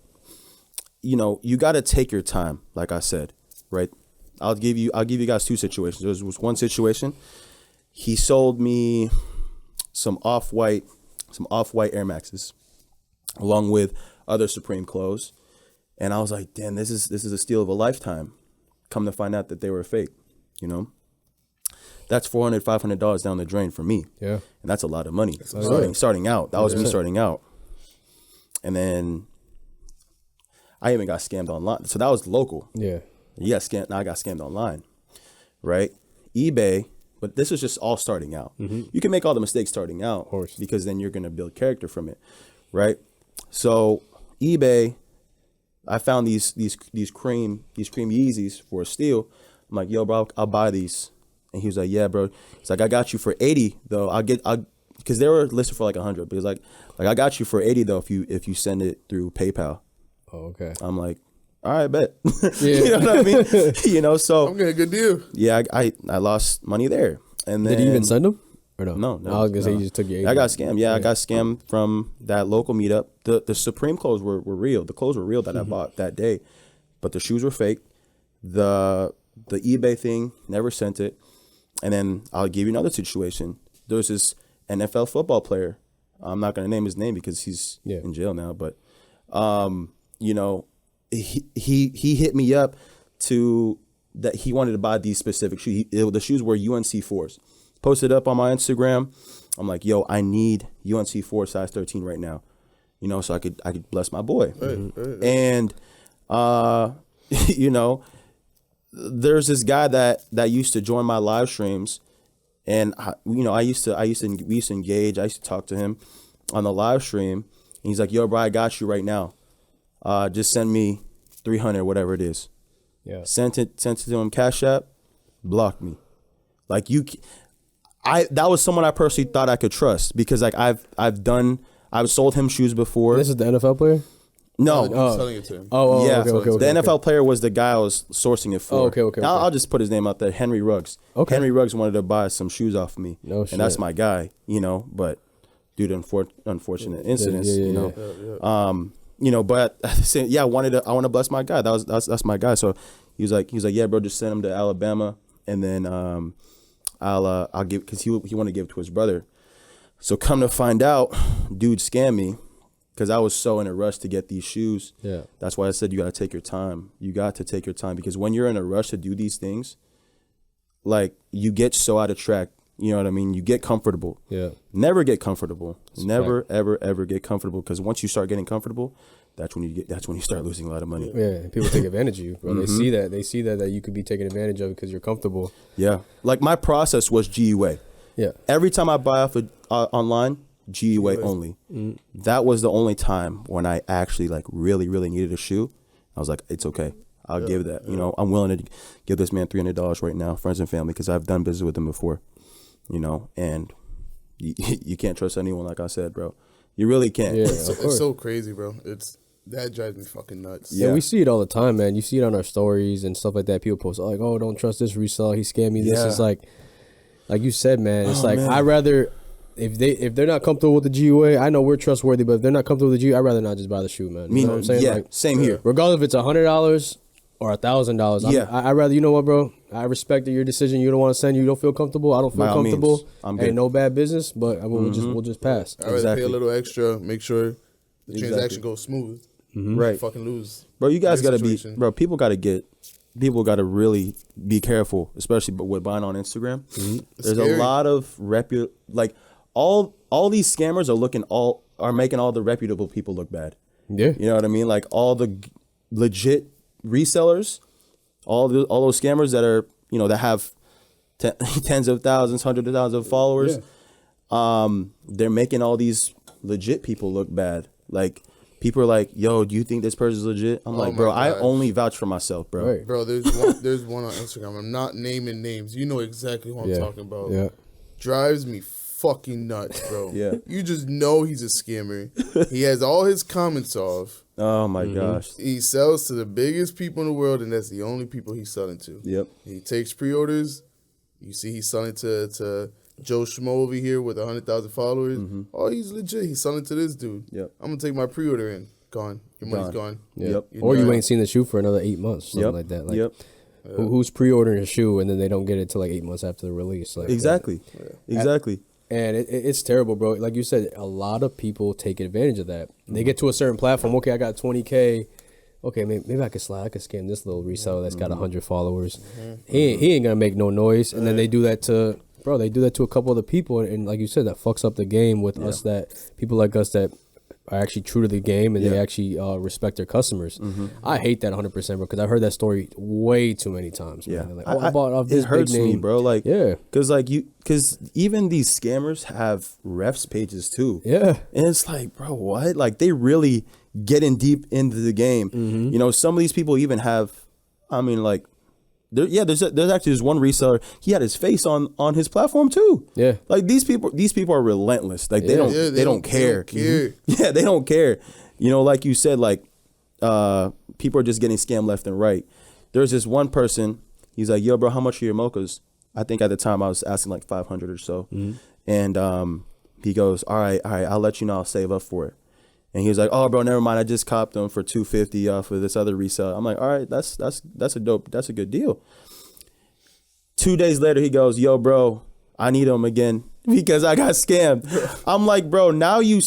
you got to take your time. Like I said, right? I'll give you guys two situations. There was one situation. He sold me some off-white Air Maxes, along with other Supreme clothes, and I was like, damn, this is a steal of a lifetime. Come to find out that they were fake. That's $400, $500 down the drain for me. Yeah, and that's a lot of money. Starting out. That was me starting out, and then I even got scammed online. So that was local. Yeah. You got scammed. Now I got scammed online, right? eBay, but this was just all starting out. You can make all the mistakes starting out, of course, because then you're going to build character from it, right? So eBay, I found these cream Yeezys for a steal. I'm like, yo, bro, I'll buy these. And he was like, yeah, bro. He's like, I got you for 80 though. Because they were listed for like 100. Because like I got you for 80 though if you send it through PayPal. Oh, okay. I'm like, all right, bet. You know what I mean? So I'm getting a good deal. Yeah, I lost money there. And then, did you even send them? Or no? No. I was gonna say you just took your 80. I got scammed. Yeah, I got scammed from that local meetup. The Supreme clothes were real. The clothes were real that I bought that day, but the shoes were fake. The eBay thing, never sent it. And then I'll give you another situation. There's this NFL football player. I'm not gonna name his name because he's in jail now, but he hit me up to that he wanted to buy these specific shoes. The shoes were UNC 4s. Posted up on my Instagram. I'm like, yo, I need UNC 4 size 13 right now, so I could bless my boy. And there's this guy that used to join my live streams, and we used to engage. I used to talk to him on the live stream, and he's like, yo, bro, I got you right now. Just send me 300, whatever it is. Yeah. Sent it to him, Cash App, blocked me. Like that was someone I personally thought I could trust, because like I've sold him shoes before. This is the NFL player? No. Selling it to him. Yeah. Okay, the NFL player was the guy I was sourcing it for. Okay. I'll just put his name out there, Henry Ruggs. Okay. Henry Ruggs wanted to buy some shoes off of me. No shit. And that's my guy, but due to unfortunate incidents, but I want to bless my guy. That's my guy. So he was like, yeah, bro, just send him to Alabama, and then I'll give, because he wanted to give it to his brother. So come to find out, dude scammed me, because I was so in a rush to get these shoes. Yeah. That's why I said you got to take your time. You got to take your time, because when you're in a rush to do these things, like, you get so out of track. You know what I mean? You get comfortable. Yeah. Never get comfortable. Never, ever get comfortable, because once you start getting comfortable, that's when you start losing a lot of money. Yeah, people take advantage of you, bro. They see that you could be taken advantage of because you're comfortable. Yeah. Like, my process was GUA. Yeah. Every time I buy off online, GUA only. That was the only time when I actually like really, really needed a shoe. I was like, it's okay. I'll give that. I'm willing to give this man $300 right now, friends and family, because I've done business with him before. And you can't trust anyone, like I said, bro. You really can't. Yeah, it's so crazy, bro. That drives me fucking nuts. Yeah, we see it all the time, man. You see it on our stories and stuff like that. People post like, "Oh, don't trust this reseller. He scammed me." This is like you said, man. It's man. I'd rather if they're not comfortable with the GUA, I know we're trustworthy, but if they're not comfortable with the GUA, I'd rather not just buy the shoe, man. You know what I'm saying? Yeah, same here. Regardless if it's $100 or $1,000. Yeah, I'd rather, you know what, bro? I respect your decision. You don't want to send. You don't feel comfortable. I don't feel comfortable. Ain't no bad business, but we'll just pass. I'd rather pay a little extra, make sure the transaction goes smooth. Right. Fucking lose. Bro, you guys Your got to be, situation. bro, people got to really be careful, especially with buying on Instagram. There's scary. a lot of all these scammers are making all the reputable people look bad. Yeah. You know what I mean? Like all the legit resellers, all those scammers that are, that have tens of thousands, hundreds of thousands of followers. They're making all these legit people look bad. Like people are like, "Yo, do you think this person's legit?" I'm like, "Bro, I only vouch for myself, bro." Right. Bro, there's one on Instagram. I'm not naming names. You know exactly who I'm talking about. Yeah. Drives me fucking nuts, bro. Yeah. You just know he's a scammer. He has all his comments off. Oh my gosh. He sells to the biggest people in the world, and that's the only people he's selling to. Yep. He takes pre-orders. You see he's selling to Joe Schmo over here with 100,000 followers. Oh, he's legit. He's selling to this dude. Yep. I'm going to take my pre-order in. Gone. Your money's gone. Yeah. Yep. Or you done. ain't seen the shoe for another 8 months, something like that. Like, Yep. who's pre-ordering a shoe and then they don't get it till like 8 months after the release? Like, Exactly. Exactly. And it's terrible, bro. Like you said, a lot of people take advantage of that. They get to a certain platform. Okay, I got 20K. Okay, maybe I could slide. I could scam this little reseller that's got 100 followers. He ain't gonna make no noise. And then they do that to a couple other people. And like you said, that fucks up the game with us, that people like us that are actually true to the game and they actually respect their customers. I hate that 100%, bro, because I've heard that story way too many times. Man. Yeah. Like, I bought off this it hurts big name. me, bro. Like, Yeah. because even these scammers have refs pages too. Yeah. And it's like, bro, what? Like, they really getting deep into the game. Some of these people even have, I mean, like, there's actually this one reseller. He had his face on his platform too. Yeah. Like these people are relentless. Like they don't care. Yeah, they don't care. Like you said, like people are just getting scammed left and right. There's this one person. He's like, "Yo, bro, how much are your mochas?" I think at the time I was asking like 500 or so, and he goes, "All right, I'll let you know. I'll save up for it." And he was like, "Oh, bro, never mind. I just copped them for $250 for this other reseller." I'm like, "All right, that's a good deal." 2 days later, he goes, "Yo, bro, I need them again because I got scammed." I'm like, "Bro, now you're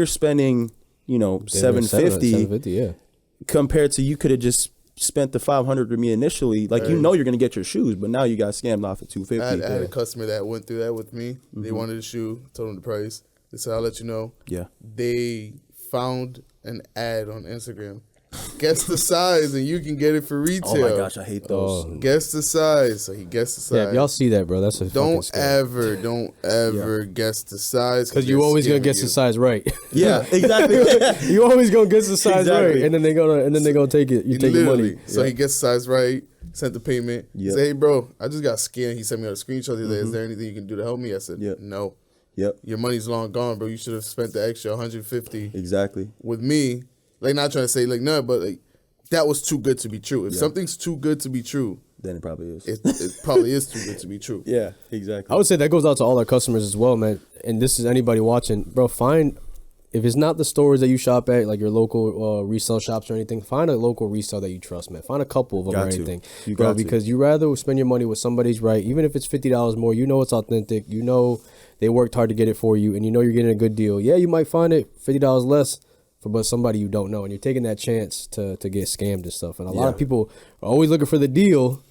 spending, $750 yeah. compared to you could have just spent the $500 with me initially. Like, you're gonna get your shoes, but now you got scammed off at $250." I had a customer that went through that with me. They wanted a shoe, told them the price. They said, "I'll let you know." Yeah. They found an ad on Instagram. Guess the size and you can get it for retail. Oh my gosh, I hate those. Guess the size. So he guessed the size. Yeah, if y'all see that, bro, that's a Don't fucking scam. don't ever guess the size. Because you always gonna guess the size right. Yeah, exactly. You always gonna guess the size Exactly. right, and then they're gonna take it. You take your money. So he gets the size right, sent the payment. He said, "Hey, bro, I just got scammed." He sent me a screenshot. He's like, "Is there anything you can do to help me?" I said, "No." Yep. Your money's long gone, bro. You should have spent the extra 150 Exactly. with me. Like, not trying to say like no, but like that was too good to be true. If something's too good to be true, Then it probably is. it probably is too good to be true. Yeah, exactly. I would say that goes out to all our customers as well, man. And this is anybody watching, bro. Find, if it's not the stores that you shop at, like your local resale shops or anything, find a local resale that you trust, man. Find a couple of them or anything, bro. Because you rather spend your money with somebody's right, even if it's $50 more. You know it's authentic. You know they worked hard to get it for you, and you know you're getting a good deal. Yeah, you might find it $50 less but somebody you don't know, and you're taking that chance to get scammed and stuff. And a lot of people are always looking for the deal.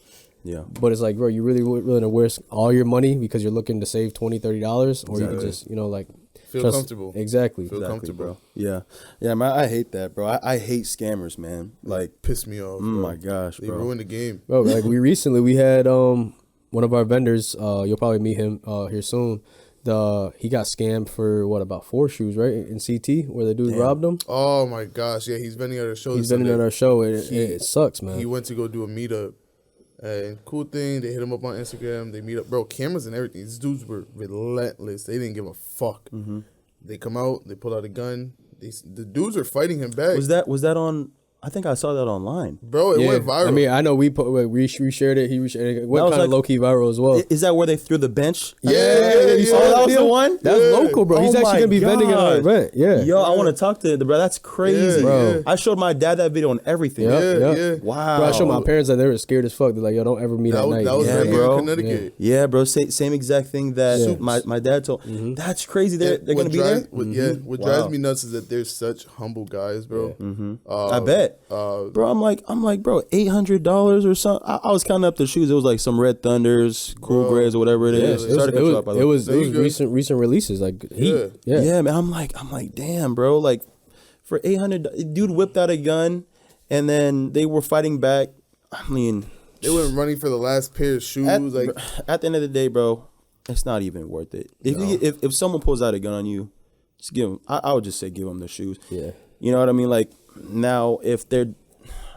Yeah. But it's like, bro, you really willing to risk all your money because you're looking to save $20, $30, or you can just, like, feel comfortable. Exactly. Feel comfortable. Bro. Yeah. Yeah, man, I hate that, bro. I hate scammers, man. Like, piss me off. Oh my gosh, they bro. ruined the game. Bro, like we had one of our vendors, you'll probably meet him here soon. He got scammed for about 4 shoes, right, in CT, where the dude robbed him. Oh my gosh, yeah, he's vending at our show. He's vending at our show. It sucks, man. He went to go do a meetup, and cool thing, they hit him up on Instagram. They meet up, bro. Cameras and everything. These dudes were relentless. They didn't give a fuck. They come out, they pull out a gun. The dudes are fighting him back. Was that on I think I saw that online. Bro, it went viral. I mean, I know we shared it. He reshared it. It went kind of low key viral as well. Is that where they threw the bench? Yeah. That was the one? That's local, bro. He's actually going to be vending at our event. Yeah. Yo, I want to talk to the bro. That's crazy. Bro. I showed my dad that video and everything. Yeah. Wow. Bro, I showed my parents that they were scared as fuck. They're like, yo, don't ever meet at night. That was right here in Connecticut. Yeah, bro. Same exact thing that my dad told. That's crazy. They're going to be there? What drives me nuts is that they're such humble guys, bro. I bet. Bro, I'm like, bro, $800 or something. I was counting up the shoes. It was like some Red Thunders, Cool Grays, or whatever it is. It was recent releases, like heat. Yeah, man. I'm like, damn, bro. Like, for $800, dude whipped out a gun, and then they were fighting back. I mean, they were running for the last pair of shoes. At the end of the day, bro, it's not even worth it. If someone pulls out a gun on you, just give them. I would just say give them the shoes. Yeah, you know what I mean. Like now, if they're,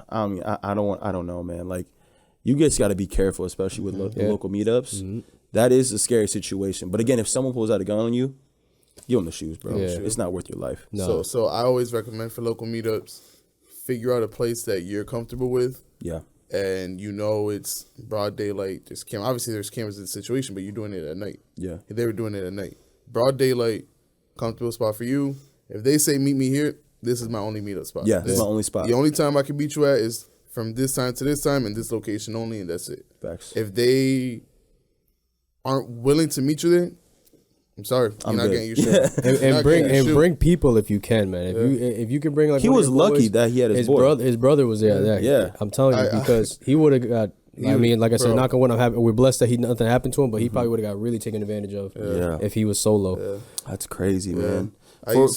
I don't know, man. Like you just got to be careful, especially with local meetups. That is a scary situation. But again, if someone pulls out a gun on you, give them the shoes, bro. Yeah. It's not worth your life. No. So I always recommend for local meetups, figure out a place that you're comfortable with. Yeah. And you know it's broad daylight. There's obviously there's cameras in the situation, but you're doing it at night. Yeah. They were doing it at night. Broad daylight, comfortable spot for you. If they say meet me here, this is my only meetup spot. Yeah, this is my only spot. The only time I can meet you at is from this time to this time and this location only, and that's it. Facts. If they aren't willing to meet you there, I'm sorry, you're not getting your shit. and bring people if you can, man. If you can bring like he was lucky that he had his boy. brother. His brother was there. Yeah, I'm telling you because he would have got. I mean, like I said, knock on wood, we're blessed that nothing happened to him, but he probably would have got really taken advantage of if he was solo. Yeah. That's crazy, man. For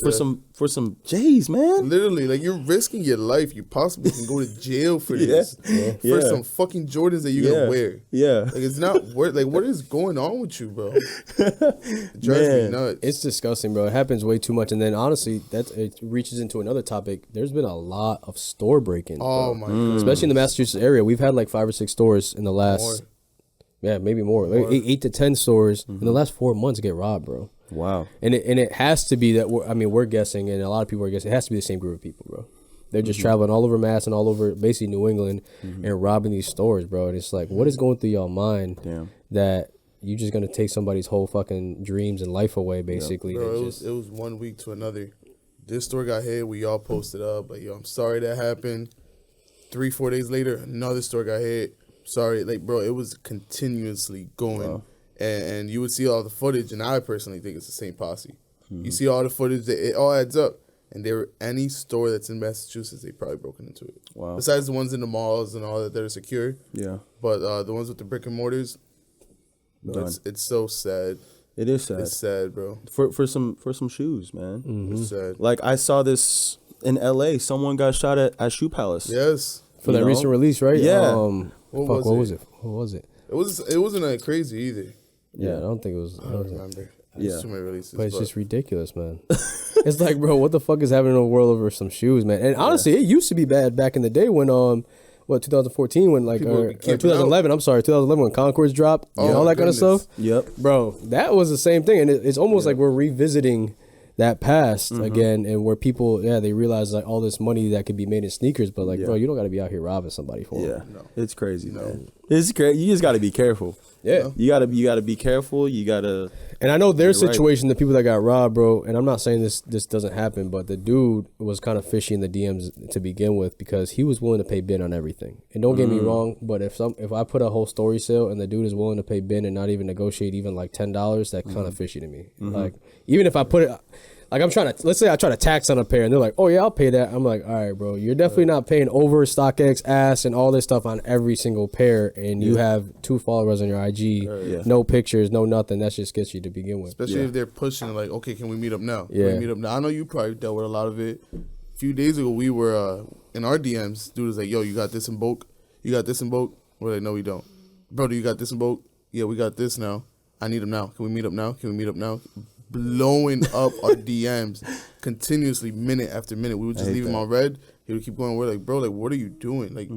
some J's, man. Literally, like you're risking your life. You possibly can go to jail for this. For some fucking Jordans that you're gonna wear. Yeah. Like it's not worth. Like what is going on with you, bro? It drives me nuts. It's disgusting, bro. It happens way too much. And then honestly, it reaches into another topic. There's been a lot of store break-ins. Oh my god. Especially in the Massachusetts area, we've had like 5 or 6 stores in the last. Yeah, maybe more. Like 8 to 10 stores in the last 4 months get robbed, bro. Wow. And it has to be that we're guessing, and a lot of people are guessing, it has to be the same group of people, bro. They're just traveling all over Mass and all over basically New England and robbing these stores, bro. And it's like, what is going through y'all mind that you just gonna take somebody's whole fucking dreams and life away, basically? Bro, it was 1 week to another. This store got hit. We all posted up like, yo, I'm sorry that happened. 3-4 days later, another store got hit. Sorry, like, bro, it was continuously going. Wow. And you would see all the footage, and I personally think it's the same posse. You see all the footage, it all adds up. And any store that's in Massachusetts, they probably broken into it. Wow. Besides the ones in the malls and all that are secure. Yeah. But the ones with the brick and mortars, it's so sad. It is sad. It's sad, bro. For some shoes, man. It's sad. Like I saw this in LA. Someone got shot at Shoe Palace. Yes. For that recent release, right? Yeah. What was it? What was it? It wasn't that crazy either. Yeah, I don't think it was. I don't remember. Too many releases, but it's just ridiculous, man. It's like, bro, what the fuck is happening in the world over some shoes, man? And honestly, it used to be bad back in the day when 2014 when like or 2011. I'm sorry, 2011 when Concords dropped, all that kind of stuff. Yep, bro, that was the same thing, and it's almost like we're revisiting that past again, and where people, they realize like all this money that could be made in sneakers, but like, bro, you don't got to be out here robbing somebody for it. No. It's crazy, man. It's crazy. You just got to be careful. Yeah, you gotta be careful. You gotta. And I know their situation, the people that got robbed, bro. And I'm not saying this doesn't happen, but the dude was kind of fishy in the DMs to begin with because he was willing to pay bin on everything. And don't get me wrong, but if I put a whole story sale and the dude is willing to pay bin and not even negotiate even like $10, that kind of fishy to me. Like even if I put it. Like let's say I try to tax on a pair and they're like, oh yeah, I'll pay that. I'm like, all right, bro, you're definitely not paying over StockX, ass, and all this stuff on every single pair. And you have 2 followers on your IG, no pictures, no nothing. That just gets you to begin with. Especially if they're pushing like, okay, can we meet up now? Can we meet up now? I know you probably dealt with a lot of it. A few days ago, we were in our DMs. Dude was like, yo, you got this in bulk? You got this in bulk? We're like, no, we don't. Bro, do you got this in bulk? Yeah, we got this now. I need them now. Can we meet up now? Can we meet up now? Blowing up our DMs continuously, minute after minute. We would just leave him on red. He would keep going. We're like, bro, like, what are you doing? Like,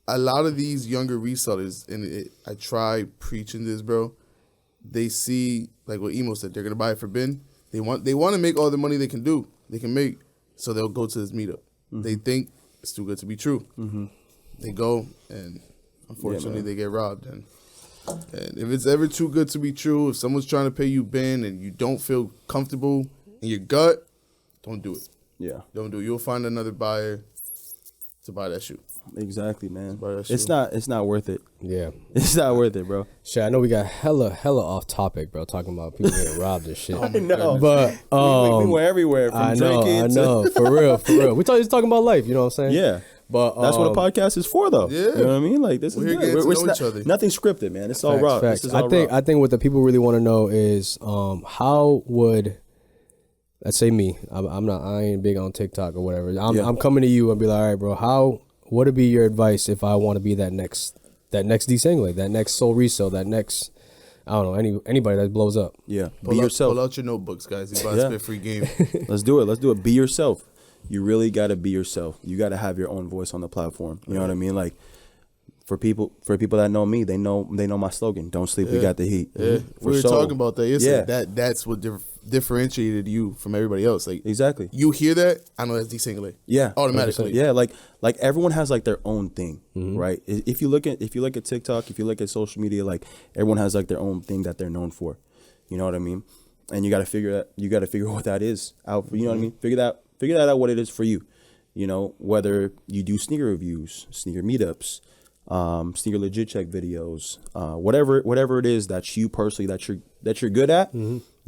a lot of these younger resellers, and I try preaching this, bro. They see, like what Emo said, they're gonna buy it for bin. They want to make all the money they can make, so they'll go to this meetup. They think it's too good to be true. They go and unfortunately they get robbed. And if it's ever too good to be true, if someone's trying to pay you bin and you don't feel comfortable in your gut, don't do it. Yeah. Don't do it. You'll find another buyer to buy that shoe. Exactly, man. Buy that It's not worth it. Yeah. It's not worth it, bro. Shit, I know we got hella off topic, bro, talking about people getting robbed and shit. I know. But we went everywhere from I know, drinking for real. We talking about life, you know what I'm saying? Yeah. But That's what a podcast is for, though. Yeah. You know what I mean? Like, this We're is here good. getting to know not, each other. Nothing scripted, man. It's all Facts, raw. facts. This is all I think what the people really want to know is how would, let's say me, I ain't big on TikTok or whatever. I'm coming to you and be like, all right, bro, what would be your advice if I want to be that next Dsanglay, that next Soul Resell, that next, I don't know, anybody that blows up. Yeah. Be yourself. Pull out your notebooks, guys. You about to spit free game. Let's do it. Be yourself. You really got to be yourself. You got to have your own voice on the platform. You know what I mean? Like, for people that know me, they know my slogan. Don't sleep. We got the heat. Yeah. We were talking about that yesterday. That's what differentiated you from everybody else. Like, exactly. You hear that, I know that's Dsanglay. Yeah. Automatically. 100%. Yeah. Like everyone has like their own thing, right? If you look at TikTok, if you look at social media, like everyone has like their own thing that they're known for. You know what I mean? And you got to figure what that is out. You know what I mean? Figure that out what it is for you. You know, whether you do sneaker reviews, sneaker meetups, sneaker legit check videos, whatever it is that you personally that you're good at,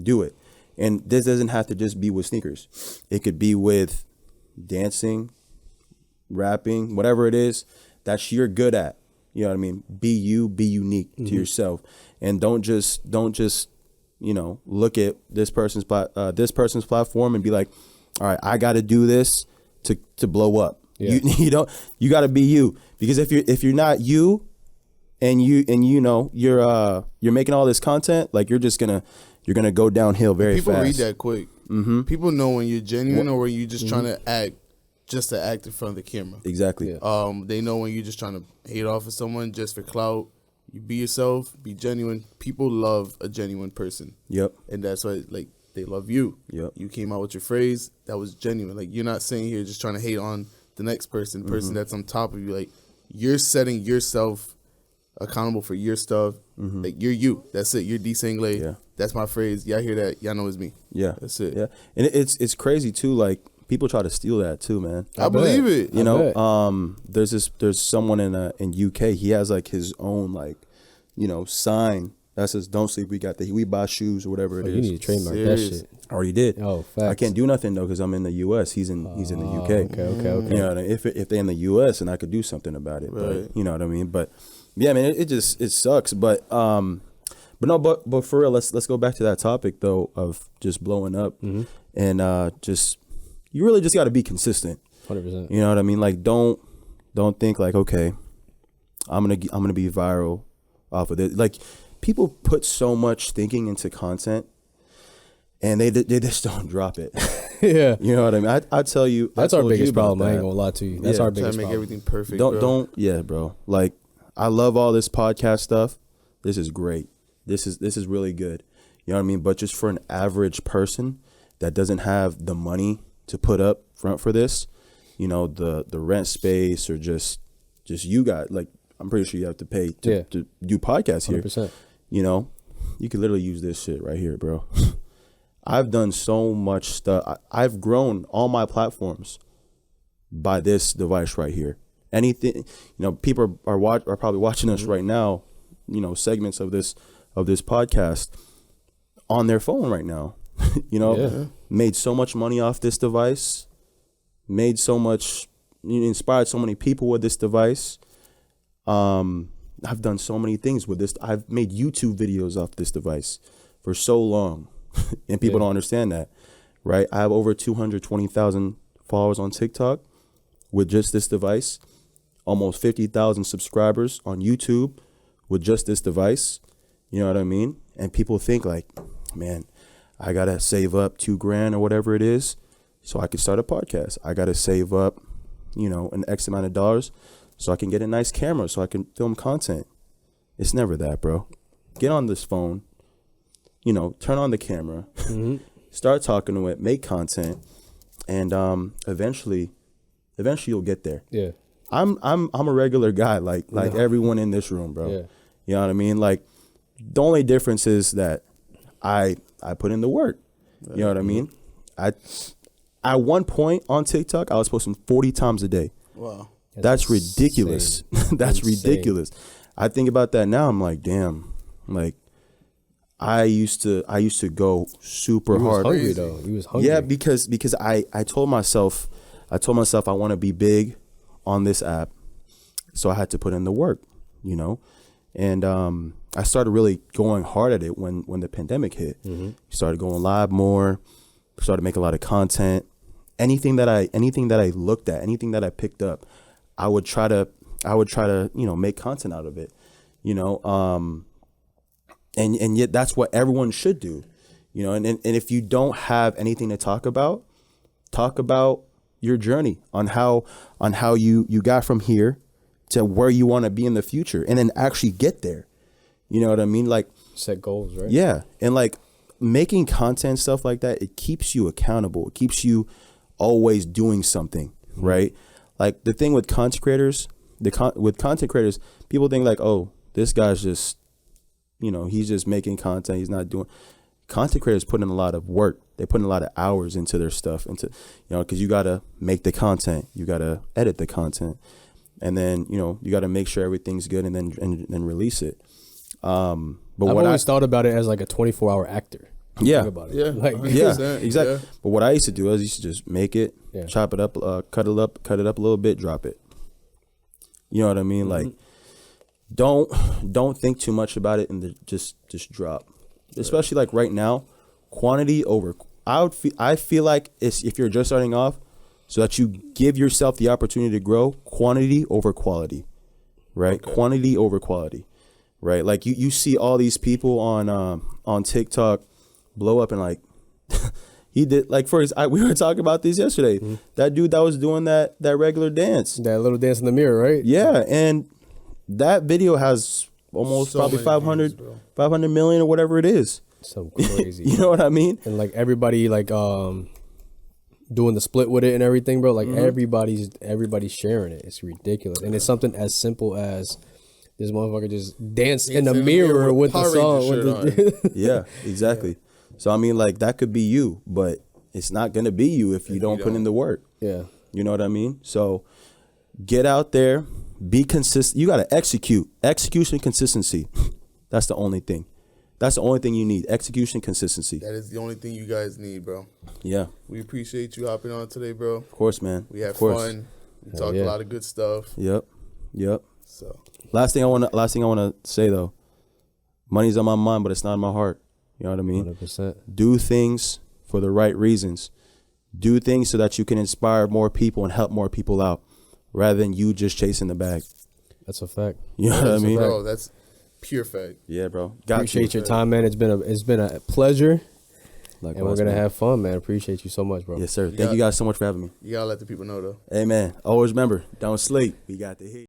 do it. And this doesn't have to just be with sneakers. It could be with dancing, rapping, whatever it is that you're good at. You know what I mean? Be you, be unique to yourself, and don't just look at this person's platform and be like, all right, I got to do this to blow up. Yeah. You got to be you, because if you're not you, and you're making all this content, like you're gonna go downhill very fast. People read that quick. People know when you're genuine or when you're just trying to act in front of the camera. Exactly. Yeah. They know when you're just trying to hate off of someone just for clout. You be yourself, be genuine. People love a genuine person. Yep. And that's why, like, they love you. Yep. You came out with your phrase that was genuine. Like, you're not sitting here just trying to hate on the next person that's on top of you. Like, you're setting yourself accountable for your stuff. Like, you're you. That's it. You're Dsanglay. Yeah. That's my phrase. Y'all hear that? Y'all know it's me. Yeah. That's it. Yeah. And it's crazy too. Like, people try to steal that too, man. I believe it. You know, there's someone in UK. He has like his own sign that says "Don't sleep. We buy shoes" or whatever it is. You need to trademark that shit. Already did. Oh, facts. I can't do nothing though because I'm in the US. He's in the UK. Okay. You know, if they're in the US, and I could do something about it. Right. But you know what I mean. But yeah, man, it sucks. But for real, let's go back to that topic though of just blowing up and you really just got to be consistent. 100%. You know what I mean? Like, don't think like, okay, I'm gonna be viral off of this. Like, people put so much thinking into content, and they just don't drop it. Yeah, you know what I mean. I tell you, that's our biggest problem. I ain't gonna lie to you. That's our biggest problem. Make everything perfect. Yeah, bro. Like, I love all this podcast stuff. This is great. This is really good. You know what I mean? But just for an average person that doesn't have the money to put up front for this, you know, the rent space, or just you got, like, I'm pretty sure you have to pay to do podcasts here. 100%. You know, you could literally use this shit right here, bro. I've done so much stuff. I've grown all my platforms by this device right here. Anything, you know, people are probably watching us right now, you know, segments of this podcast on their phone right now. You know, made so much money off this device, inspired so many people with this device. I've done so many things with this. I've made YouTube videos off this device for so long, and people don't understand that, right? I have over 220,000 followers on TikTok with just this device, almost 50,000 subscribers on YouTube with just this device. You know what I mean? And people think like, man, I gotta save up $2,000 or whatever it is so I can start a podcast. I gotta save up, you know, an X amount of dollars so I can get a nice camera so I can film content. It's never that, bro. Get on this phone, you know, turn on the camera, start talking to it, make content, and eventually Eventually you'll get there. Yeah. I'm a regular guy, like everyone in this room, bro. Yeah. You know what I mean? Like, the only difference is that I put in the work. You know what I mean? At one point on TikTok, I was posting 40 times a day. Wow. That's ridiculous. That's ridiculous. I think about that now. I'm like, damn. Like, I used to go super hard. Hungry though. He was hungry. Yeah, because I told myself I want to be big on this app, so I had to put in the work, you know. And I started really going hard at it when the pandemic hit. Started going live more. Started making a lot of content. Anything that I looked at, anything that I picked up, I would try to make content out of it, and yet that's what everyone should do, and if you don't have anything to talk about your journey on how you got from here to where you want to be in the future, and then actually get there. You know what I mean? Like, set goals, right? Yeah. And like, making content, stuff like that, it keeps you accountable. It keeps you always doing something, right? Like, the thing with content creators, people think like, oh, this guy's just, he's just making content. He's not doing. Content creators put in a lot of work. They put in a lot of hours into their stuff, because you got to make the content, you got to edit the content, and then, you got to make sure everything's good, and then release it. But I've always thought about it as like a 24-hour actor. Yeah. Think about it. Yeah. Like, Yeah, exactly. Yeah. But what I used to do is I used to just make it, chop it up, cut it up a little bit, drop it. You know what I mean? Like, don't think too much about it, and just drop. Especially like right now, quantity over. I feel like if you're just starting off, so that you give yourself the opportunity to grow, quantity over quality, right? Okay. Quantity over quality, right? Like, you see all these people on TikTok blow up, and like he did, like, we were talking about this yesterday. That dude that was doing that regular dance, that little dance in the mirror, right? Yeah, and that video has almost probably 500 million or whatever it is. So crazy. You know what I mean? And like, everybody like doing the split with it and everything, bro. Like, everybody's sharing it. It's ridiculous. And it's something as simple as this motherfucker just dance in the mirror with the song. Yeah, exactly. Yeah. So I mean, like, that could be you, but it's not gonna be you if you don't put in the work. Yeah. You know what I mean? So get out there, be consistent. You gotta execute. Execution, consistency. That's the only thing. That's the only thing you need. Execution, consistency. That is the only thing you guys need, bro. Yeah. We appreciate you hopping on today, bro. Of course, man. We had fun. We talked a lot of good stuff. Yep. So last thing I wanna say though, money's on my mind, but it's not in my heart. You know what I mean? 100%. Do things for the right reasons. Do things so that you can inspire more people and help more people out, rather than you just chasing the bag. That's a fact. You know what I mean? Bro, that's pure fact. Yeah, bro. Appreciate your time, man. It's been a pleasure. Likewise, and we're gonna have fun, man. Appreciate you so much, bro. Yes, sir. Thank you guys so much for having me. You gotta let the people know, though. Hey, man. Always remember, don't sleep. We got the heat.